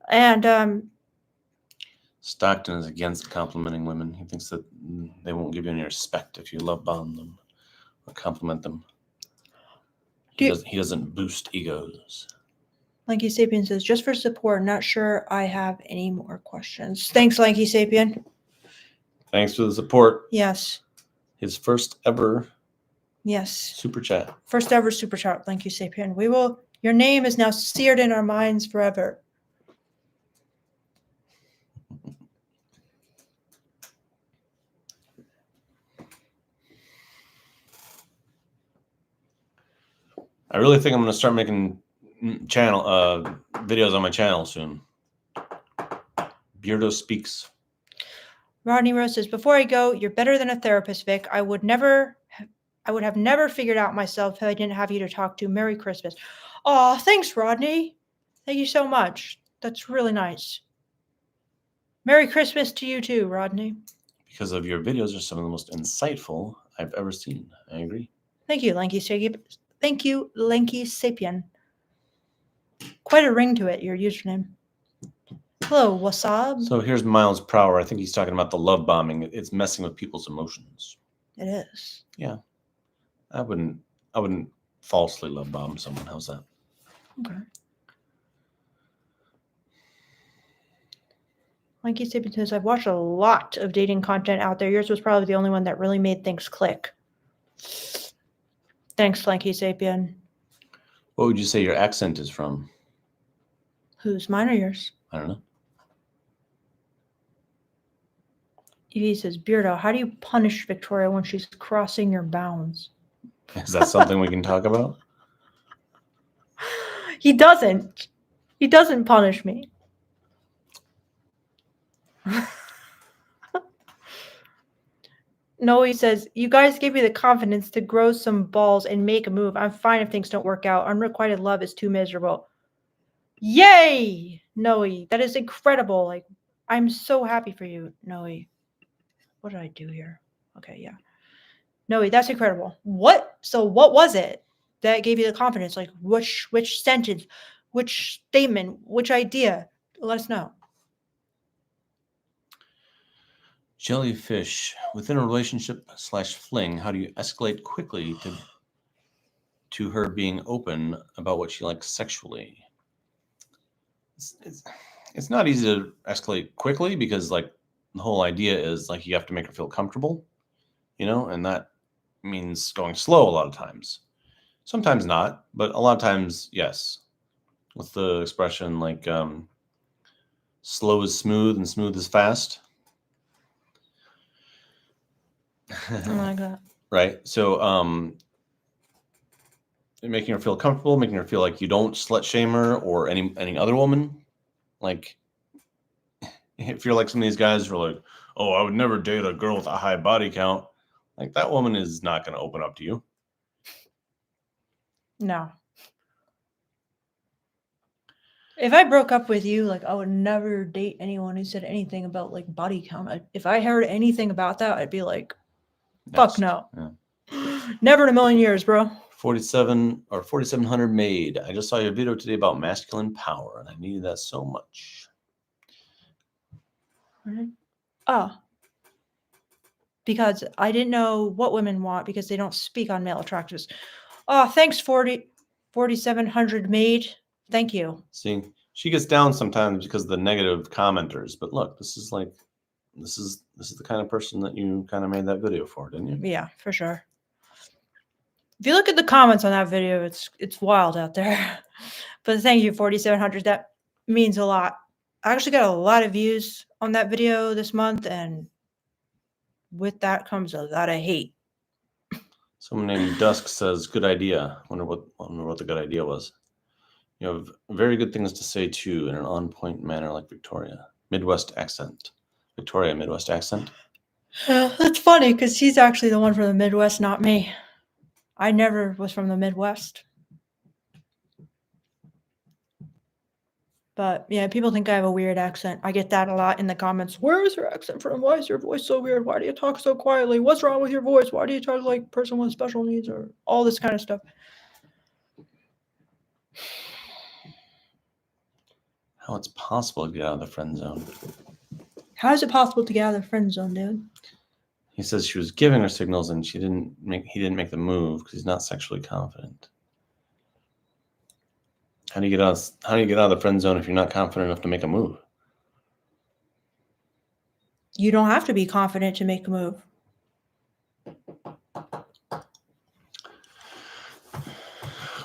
And Stockton is against complimenting women. He thinks that they won't give you any respect if you love bomb them or compliment them. He doesn't boost egos. Lanky Sapien says, just for support, not sure I have any more questions. Thanks, Lanky Sapien. Thanks for the support. Yes. His first ever super chat. First ever super chat, Lanky Sapien. Your name is now seared in our minds forever. I really think I'm going to start making videos on my channel soon. Beardo Speaks. Rodney Rose says, before I go, you're better than a therapist, Vic. I would have never figured out myself if I didn't have you to talk to. Merry Christmas. Oh, thanks, Rodney. Thank you so much. That's really nice. Merry Christmas to you too, Rodney. Because of your videos are some of the most insightful I've ever seen. I agree. Thank you, Lanky Sapien. Thank you, Lanky Sapien. Quite a ring to it, your username. Hello, wasab. So here's Miles Prower. I think he's talking about the love bombing. It's messing with people's emotions. It is. Yeah. I wouldn't falsely love bomb someone. How's that? Okay. Lanky Sapien says, I've watched a lot of dating content out there. Yours was probably the only one that really made things click. Thanks, Lanky Sapien. What would you say your accent is from? Whose? Mine or yours? I don't know. Evie says, Beardo, how do you punish Victoria when she's crossing your bounds? Is that something we can talk about? He doesn't. He doesn't punish me. No, he says, you guys gave me the confidence to grow some balls and make a move. I'm fine if things don't work out. Unrequited love is too miserable. Yay! Noe, that is incredible. Like, I'm so happy for you, Noe. What did I do here? Okay, yeah. Noe, that's incredible. What? So what was it that gave you the confidence? Like, which sentence, which statement, which idea? Let us know. Jellyfish. Within a relationship / fling, how do you escalate quickly to her being open about what she likes sexually? It's not easy to escalate quickly because like the whole idea is like you have to make her feel comfortable, you know, and that means going slow a lot of times. Sometimes not, but a lot of times, yes. With the expression like slow is smooth and smooth is fast. I like that. Right. So making her feel comfortable, making her feel like you don't slut shame her or any other woman. Like if you're like some of these guys who are like, oh, I would never date a girl with a high body count, like that woman is not going to open up to you. No. If I broke up with you, like I would never date anyone who said anything about like body count. If I heard anything about that, I'd be like, fuck no. Yeah. Never in a million years, bro. 4700 made. I just saw your video today about masculine power, and I needed that so much. Oh. Because I didn't know what women want because they don't speak on male attractiveness. Oh, thanks, 4700 made. Thank you. See, she gets down sometimes because of the negative commenters, but look, this is the kind of person that you kind of made that video for, didn't you? Yeah, for sure. If you look at the comments on that video, it's wild out there. But thank you, 4700. That means a lot. I actually got a lot of views on that video this month, and with that comes a lot of hate. Someone named Dusk says, good idea. Wonder what the good idea was. You have very good things to say too in an on-point manner like Victoria. Midwest accent. Victoria, Midwest accent. That's funny because she's actually the one from the Midwest, not me. I never was from the Midwest. But yeah, people think I have a weird accent. I get that a lot in the comments. Where is your accent from? Why is your voice so weird? Why do you talk so quietly? What's wrong with your voice? Why do you talk like a person with special needs or all this kind of stuff? How it's possible to get out of the friend zone. How is it possible to get out of the friend zone, dude? He says she was giving her signals and he didn't make the move because he's not sexually confident. How do you get out of the friend zone if you're not confident enough to make a move? You don't have to be confident to make a move.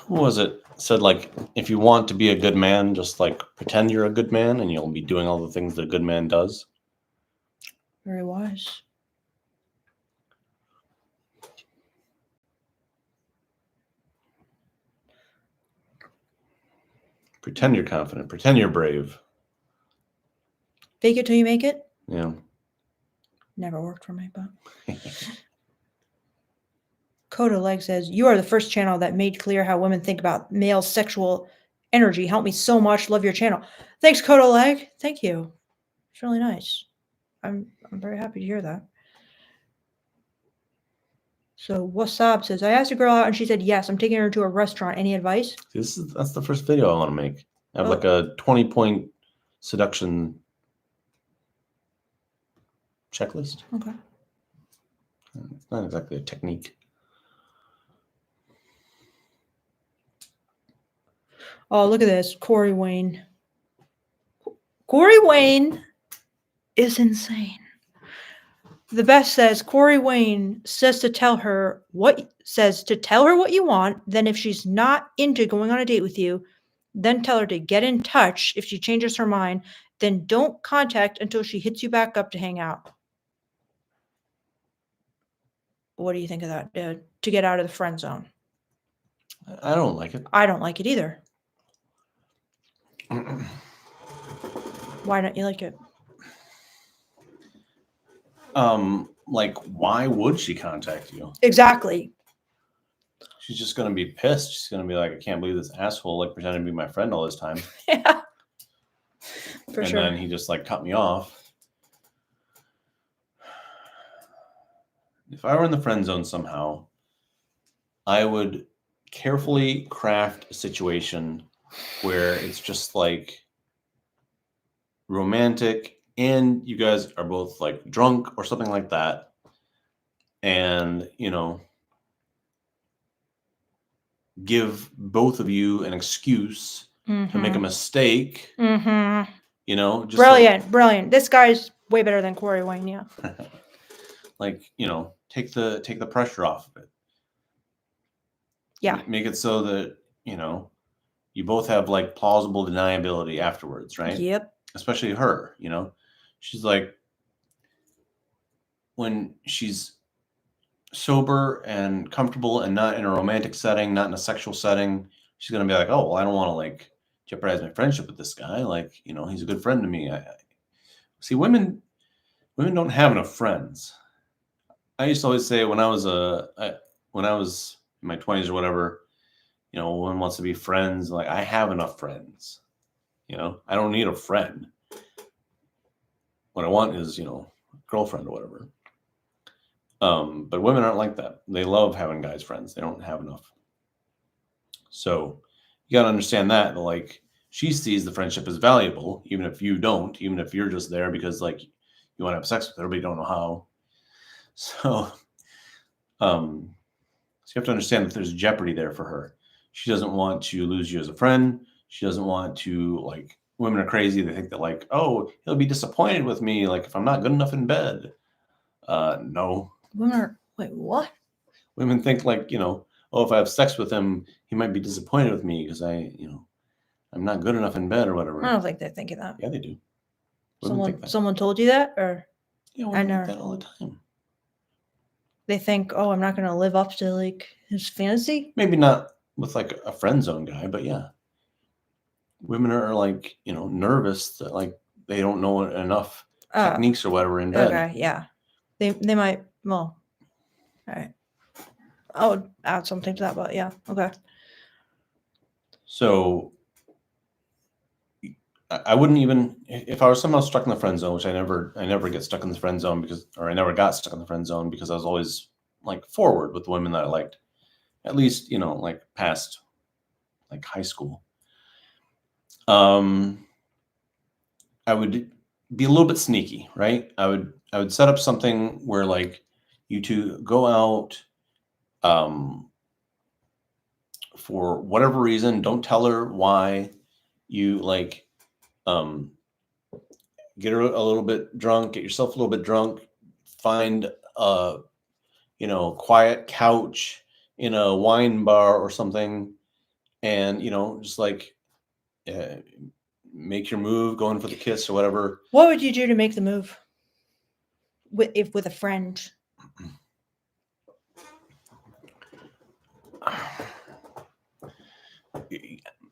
Who was it? Said like, if you want to be a good man, just like pretend you're a good man and you'll be doing all the things that a good man does. Very wise. Pretend you're confident. Pretend you're brave. Fake it till you make it. Yeah. Never worked for me, but. Coda Leg says, "You are the first channel that made clear how women think about male sexual energy. Help me so much. Love your channel." Thanks, Coda Leg. Thank you. It's really nice. I'm very happy to hear that. So Wasab says, "I asked a girl out and she said yes. I'm taking her to a restaurant. Any advice?" That's the first video I want to make. I have Oh. like a 20-point seduction checklist. Okay. It's not exactly a technique. Oh, look at this. Corey Wayne. Corey Wayne is insane. The best says Corey Wayne says to tell her what you want. Then if she's not into going on a date with you, then tell her to get in touch. If she changes her mind, then don't contact until she hits you back up to hang out. What do you think of that, dude? To get out of the friend zone. I don't like it. I don't like it either. Why don't you like it? Like, why would she contact you? Exactly. She's just gonna be pissed. She's gonna be like, I can't believe this asshole like pretended to be my friend all this time. Yeah. For And sure. then he just like cut me off. If I were in the friend zone somehow, I would carefully craft a situation where it's just like romantic and you guys are both like drunk or something like that. And, give both of you an excuse to make a mistake. Mm-hmm. Just Brilliant. This guy's way better than Corey Wayne, yeah. like, take the pressure off of it. Yeah. Make it so that, you both have like plausible deniability afterwards, right? Yep. Especially her, she's like, when she's sober and comfortable and not in a romantic setting, not in a sexual setting, she's going to be like, oh, well, I don't want to like jeopardize my friendship with this guy. Like, he's a good friend to me. See, women don't have enough friends. I used to always say when I was in my 20s or whatever, a woman wants to be friends. Like, I have enough friends. I don't need a friend. What I want is, a girlfriend or whatever. But women aren't like that. They love having guys friends. They don't have enough. So you got to understand that, like, she sees the friendship as valuable, even if you don't, even if you're just there because like you want to have sex with her, but you don't know how. So, so you have to understand that there's jeopardy there for her. She doesn't want to lose you as a friend. She doesn't want to, like, women are crazy. They think that like, oh, he'll be disappointed with me. Like if I'm not good enough in bed. No. Women are, wait, what? Women think like, oh, if I have sex with him, he might be disappointed with me because I'm not good enough in bed or whatever. I don't think they're thinking that. Yeah, they do. Someone told you that, or yeah, women think that all the time. They think, oh, I'm not going to live up to like his fantasy. Maybe not with like a friend zone guy, but yeah, women are like nervous that like they don't know enough techniques or whatever in bed. Okay, yeah, they might. Well, all right. I would add something to that, but yeah, okay. So I wouldn't even, if I was somehow stuck in the friend zone, which I never get stuck in the friend zone I never got stuck in the friend zone because I was always like forward with the women that I liked, at least, like past like high school. I would be a little bit sneaky, right? I would set up something where like you two go out, for whatever reason, don't tell her why, you like, get her a little bit drunk, get yourself a little bit drunk, find a, quiet couch in a wine bar or something. And, just like, make your move, go in for the kiss or whatever. What would you do to make the move with a friend?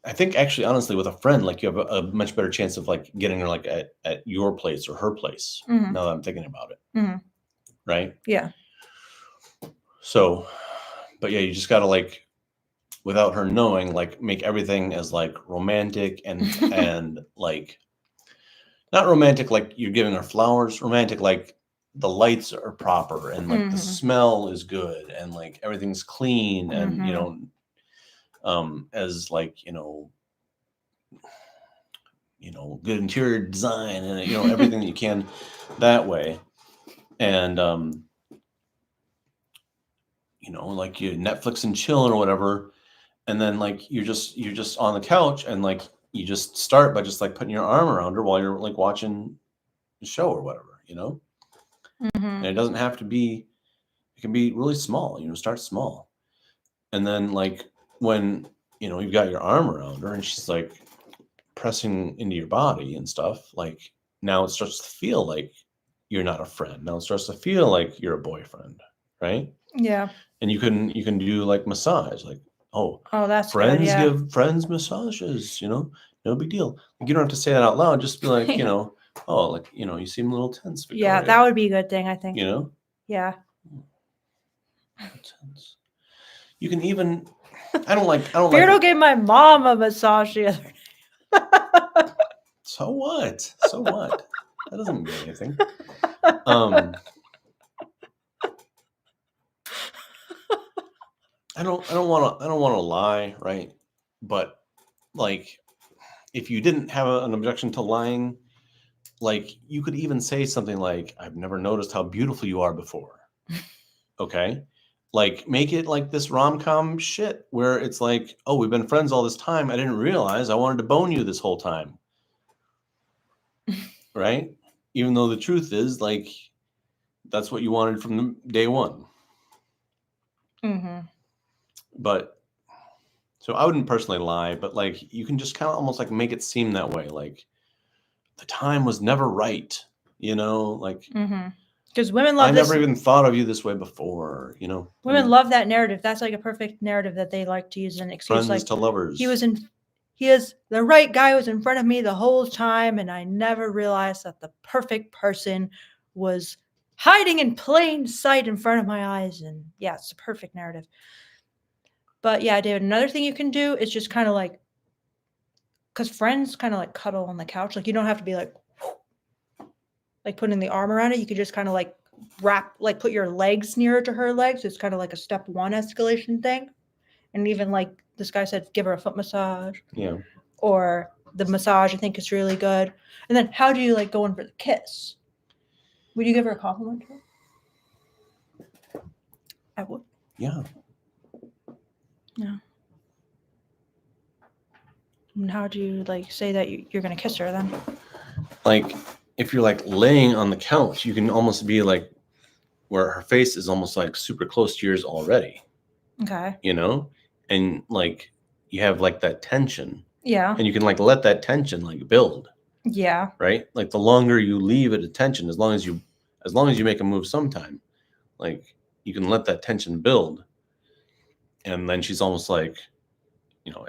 I think actually, honestly, with a friend, like you have a much better chance of like getting her like at your place or her place. Mhm. Now that I'm thinking about it, Mhm. right? Yeah. So, but yeah, you just gotta like, without her knowing, like make everything as like romantic and like not romantic like you're giving her flowers, romantic like the lights are proper and like the Mhm. smell is good and like everything's clean and you Mhm. know, as like good interior design and you know everything that you can that way. And like you Netflix and chilling or whatever, and then like you're just on the couch and like you just start by just like putting your arm around her while you're like watching the show or whatever, and Mhm. it doesn't have to be, it can be really small, start small. And then like when you've got your arm around her and she's like pressing into your body and stuff, like now it starts to feel like you're not a friend. Now it starts to feel like you're a boyfriend, right? Yeah. And you can do like massage, like, oh, Oh, that's good. friends Yeah. give friends massages, no big deal. Like, you don't have to say that out loud. Just be like, oh, like, you seem a little tense, Victoria. Yeah, that would be a good thing, I think. Yeah. Tense. You can even, I don't like. Beardo gave my mom a massage the other day. So what? So what? That doesn't mean anything. I don't want to lie, right? But like, if you didn't have an objection to lying, like you could even say something like, "I've never noticed how beautiful you are before." Okay, like make it like this rom-com shit where it's like, "Oh, we've been friends all this time. I didn't realize I wanted to bone you this whole time." Right? Even though the truth is, like, that's what you wanted from the day one. Mm-hmm. But so I wouldn't personally lie, but like you can just kind of almost like make it seem that way, like the time was never right, like Mm-hmm. Because women love I this. never even thought of you this way before, Women love that narrative. That's like a perfect narrative that they like to use as an excuse. Friends Like to lovers. he is the right guy was in front of me the whole time, and I never realized that the perfect person was hiding in plain sight in front of my eyes. And yeah, it's a perfect narrative. But yeah, David, another thing you can do is just kind of like, because friends kind of like cuddle on the couch. Like you don't have to be like putting the arm around it. You could just kind of like put your legs nearer to her legs. It's kind of like a step one escalation thing. And even like this guy said, give her a foot massage. Yeah. Or the massage, I think, is really good. And then how do you like go in for the kiss? Would you give her a compliment to her? I would. Yeah. Yeah. And how do you like say that you're gonna kiss her then? Like if you're like laying on the couch, you can almost be like where her face is almost like super close to yours already. Okay. And like you have like that tension. Yeah. And you can like let that tension like build. Yeah. Right? Like the longer you leave it at tension, as long as you make a move sometime, like you can let that tension build. And then she's almost like,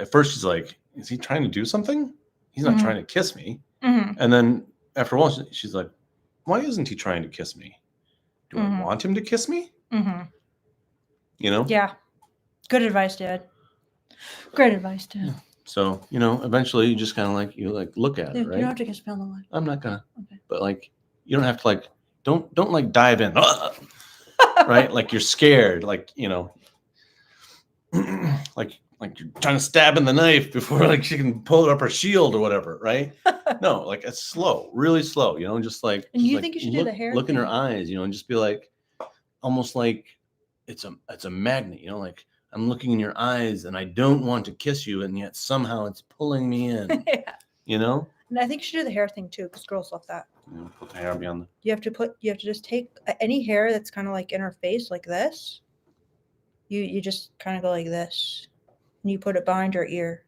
at first she's like, is he trying to do something? He's not trying to kiss me. Mm-hmm. And then after a while, she's like, why isn't he trying to kiss me? Do I want him to kiss me? Mm-hmm. Yeah. Good advice, Dad. Great advice, Dad. Yeah. So, eventually you just kind of like, look at it, right? You don't have to kiss me on the line. I'm not gonna. Okay. But like, you don't have to like, don't like dive in, right? Like you're scared, like, like you're trying to stab in the knife before like she can pull up her shield or whatever, right? No, like it's slow, really slow, just like. And just you like think you should do the hair look in her thing? eyes, and just be like, almost like it's a magnet, like I'm looking in your eyes and I don't want to kiss you, and yet somehow it's pulling me in. Yeah. And I think you should do the hair thing too, because girls love that. Put the hair beyond the. You have to just take any hair that's kind of like in her face, like this. You just kind of go like this, and you put it behind her ear.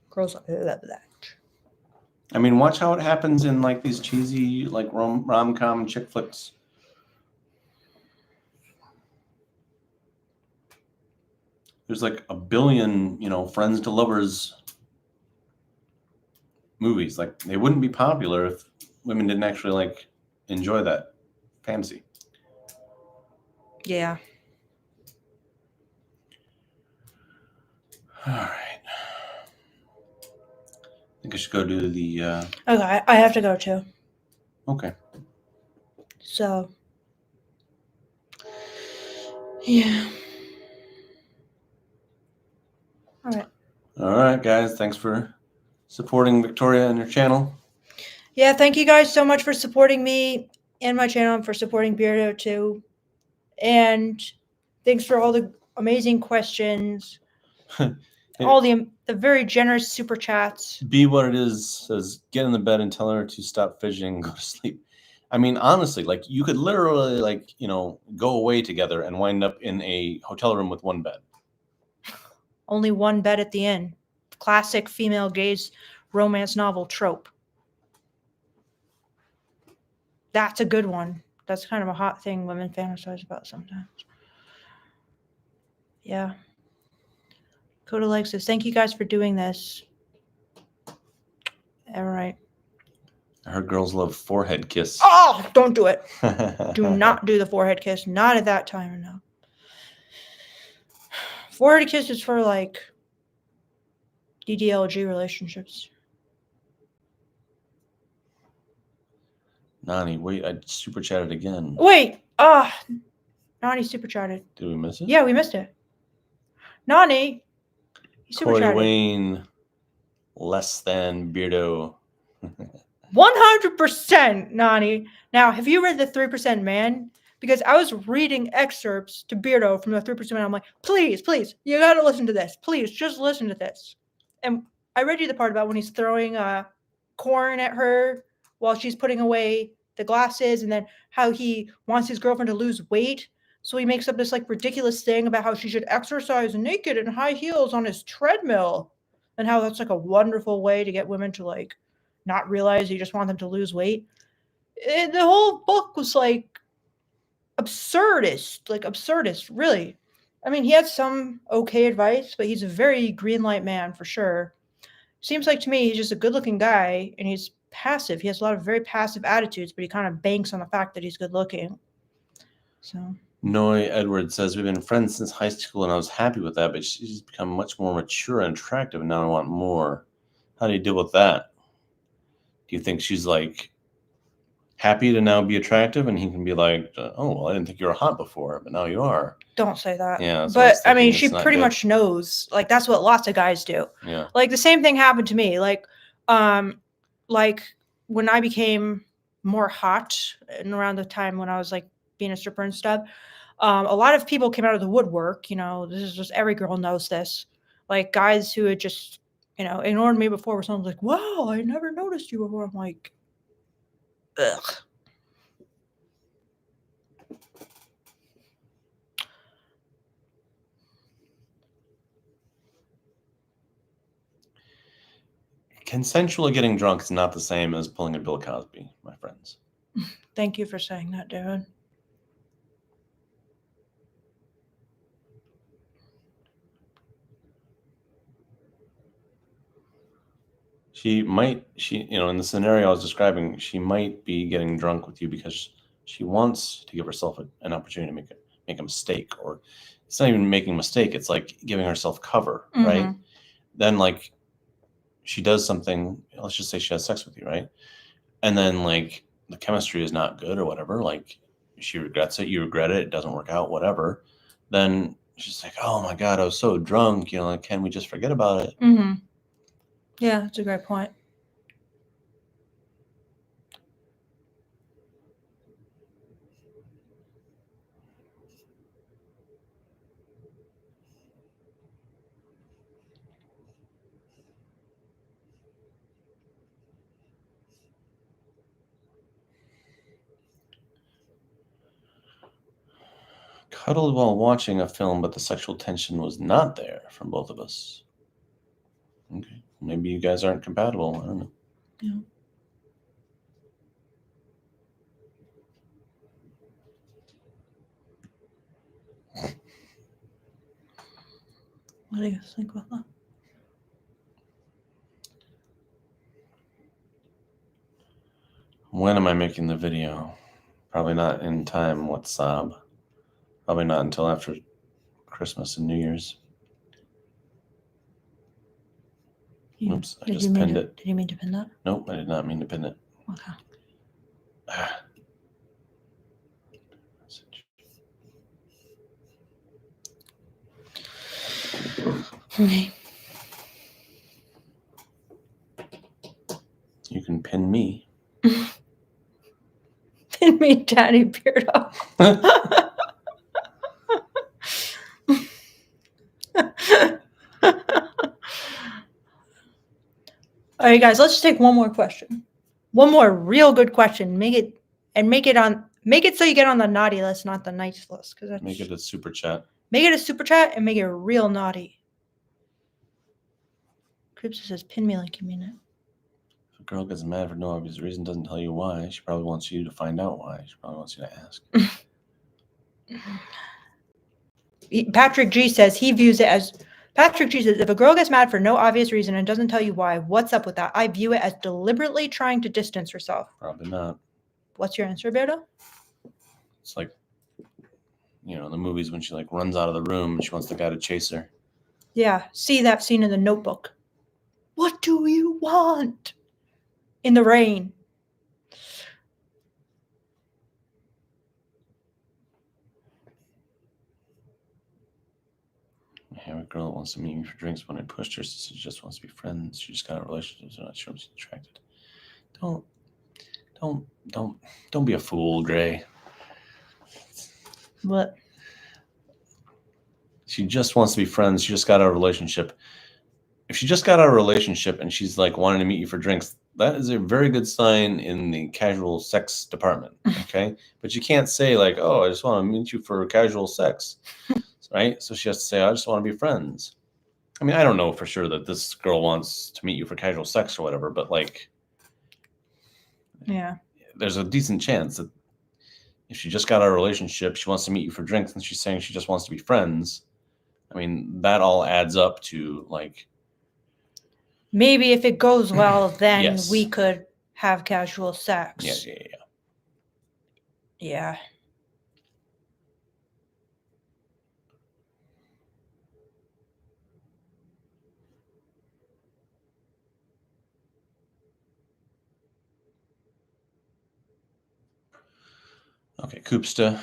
Girls love that. I mean, watch how it happens in like these cheesy like rom-com chick flicks. There's like a billion, friends to lovers movies. Like they wouldn't be popular if women didn't actually like enjoy that fantasy. Yeah. All right. I think I should go do the. Okay, I have to go too. Okay. So, yeah. All right. All right, guys. Thanks for supporting Victoria and your channel. Yeah, thank you guys so much for supporting me and my channel and for supporting Beardo too. And thanks for all the amazing questions. All the very generous super chats. Be what it is says get in the bed and tell her to stop fidgeting and go to sleep. I mean, honestly, like you could literally like, go away together and wind up in a hotel room with one bed. Only one bed at the inn. Classic female gaze romance novel trope. That's a good one. That's kind of a hot thing women fantasize about sometimes. Yeah. Coda likes this. Thank you guys for doing this. All right. I heard girls love forehead kiss. Oh, don't do it. Do not do the forehead kiss. Not at that time, no. Forehead kiss is for like DDLG relationships. Nani, wait, I super chatted again. Wait. Nani super chatted. Did we miss it? Yeah, we missed it. Nani. He super Corey chatted. Wayne, less than Beardo. 100% Nani. Now, have you read the 3% Man? Because I was reading excerpts to Beardo from the 3% Man. I'm like, please, you got to listen to this. Please, just listen to this. And I read you the part about when he's throwing corn at her while she's putting away the glasses, and then how he wants his girlfriend to lose weight. So he makes up this like ridiculous thing about how she should exercise naked in high heels on his treadmill, and how that's like a wonderful way to get women to like not realize you just want them to lose weight. The whole book was like absurdist, really. I mean, he had some okay advice, but he's a very green light man for sure. Seems like to me he's just a good looking guy, and he's passive. He has a lot of very passive attitudes, but he kind of banks on the fact that he's good looking. So Noy Edwards says, we've been friends since high school and I was happy with that, but she's become much more mature and attractive and now I want more. How do you deal with that? Do you think she's like happy to now be attractive and he can be like, oh, well, I didn't think you were hot before, but now you are? don't say that. Yeah, that's what I was but I mean, thinking. she It's not pretty good. much knows. Like that's what lots of guys do. Yeah. Like the same thing happened to me. Like when I became more hot and around the time when I was like being a stripper and stuff, a lot of people came out of the woodwork. This is just every girl knows this. Like guys who had just ignored me before, where someone's like, "Wow, I never noticed you before." I'm like, ugh. Consensually getting drunk is not the same as pulling a Bill Cosby, my friends. Thank you for saying that, David. In the scenario I was describing, she might be getting drunk with you because she wants to give herself an opportunity to make a mistake, or it's not even making a mistake. It's like giving herself cover, right? Then like she does something, let's just say she has sex with you, right? And then like the chemistry is not good or whatever, like she regrets it, you regret it, it doesn't work out, whatever. Then she's like, oh my God, I was so drunk, like, can we just forget about it? Yeah, that's a great point. Cuddled while watching a film, but the sexual tension was not there from both of us. Okay, maybe you guys aren't compatible. I don't know. Yeah. What do you guys think about that? When am I making the video? Probably not in time. What's up? Probably not until after Christmas and New Year's. Oops, I just pinned it. Did you mean to pin that? Nope, I did not mean to pin it. Okay. Okay. You can pin me. Pin me, Daddy Beardo. All right, guys, let's take one more question. One more real good question. Make it so you get on the naughty list, not the nice list. Because Make it a super chat. Make it a super chat and make it real naughty. Cripps says, pin me like you mean it. If a girl gets mad for no obvious reason, doesn't tell you why, she probably wants you to find out why. She probably wants you to ask. Patrick G says he views it as Patrick G says if a girl gets mad for no obvious reason and doesn't tell you why, what's up with that? I view it as deliberately trying to distance herself. Probably not. What's your answer, Beardo? It's like, you know, in the movies when she like runs out of the room and she wants the guy to chase her. Yeah, see that scene in The Notebook. What do you want? In the rain. I have a girl that wants to meet me for drinks. When I pushed her, she just wants to be friends. She just got a relationship, so I'm not sure if she's attracted. Don't be a fool, Gray. What? She just wants to be friends. She just got out of a relationship. If she just got out of a relationship and she's like wanting to meet you for drinks, that is a very good sign in the casual sex department. Okay. But you can't say like, oh, I just want to meet you for casual sex. Right. So she has to say, I just want to be friends. I mean, I don't know for sure that this girl wants to meet you for casual sex or whatever, but like, Yeah. There's a decent chance that if she just got out of a relationship, she wants to meet you for drinks, and she's saying she just wants to be friends. I mean, that all adds up to like. Maybe if it goes well, then Yes. we could have casual sex. Yeah. Yeah. Okay, Koopsta,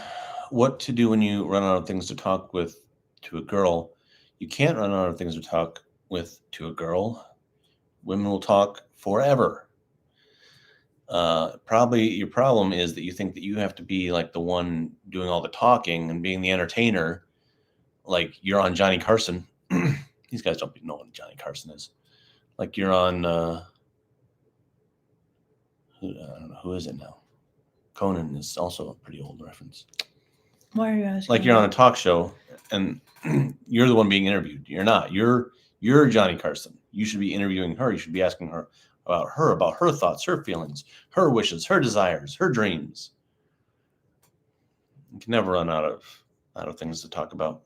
what to do when you run out of things to talk with to a girl? You can't run out of things to talk with to a girl. Women will talk forever. Probably your problem is that you think that you have to be like the one doing all the talking and being the entertainer. Like you're on Johnny Carson. These guys don't know what Johnny Carson is. Like you're on, I don't know, who is it now? Conan is also a pretty old reference. Why are you asking? Like you're on a talk show and you're the one being interviewed. You're not. You're Johnny Carson. You should be interviewing her. You should be asking her, about her thoughts, her feelings, her wishes, her desires, her dreams. You can never run out of things to talk about.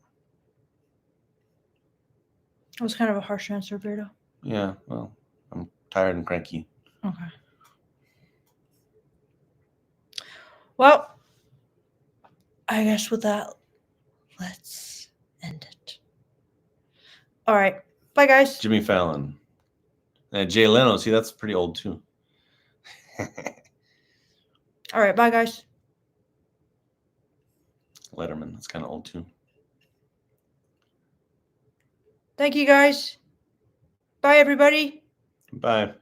That was kind of a harsh answer, Beardo. Yeah, well, I'm tired and cranky. Okay. Well, I guess with that, let's end it. All right. Bye, guys. Jimmy Fallon. Jay Leno, see, that's pretty old too. All right. Bye, guys. Letterman, that's kind of old too. Thank you, guys. Bye, everybody. Bye.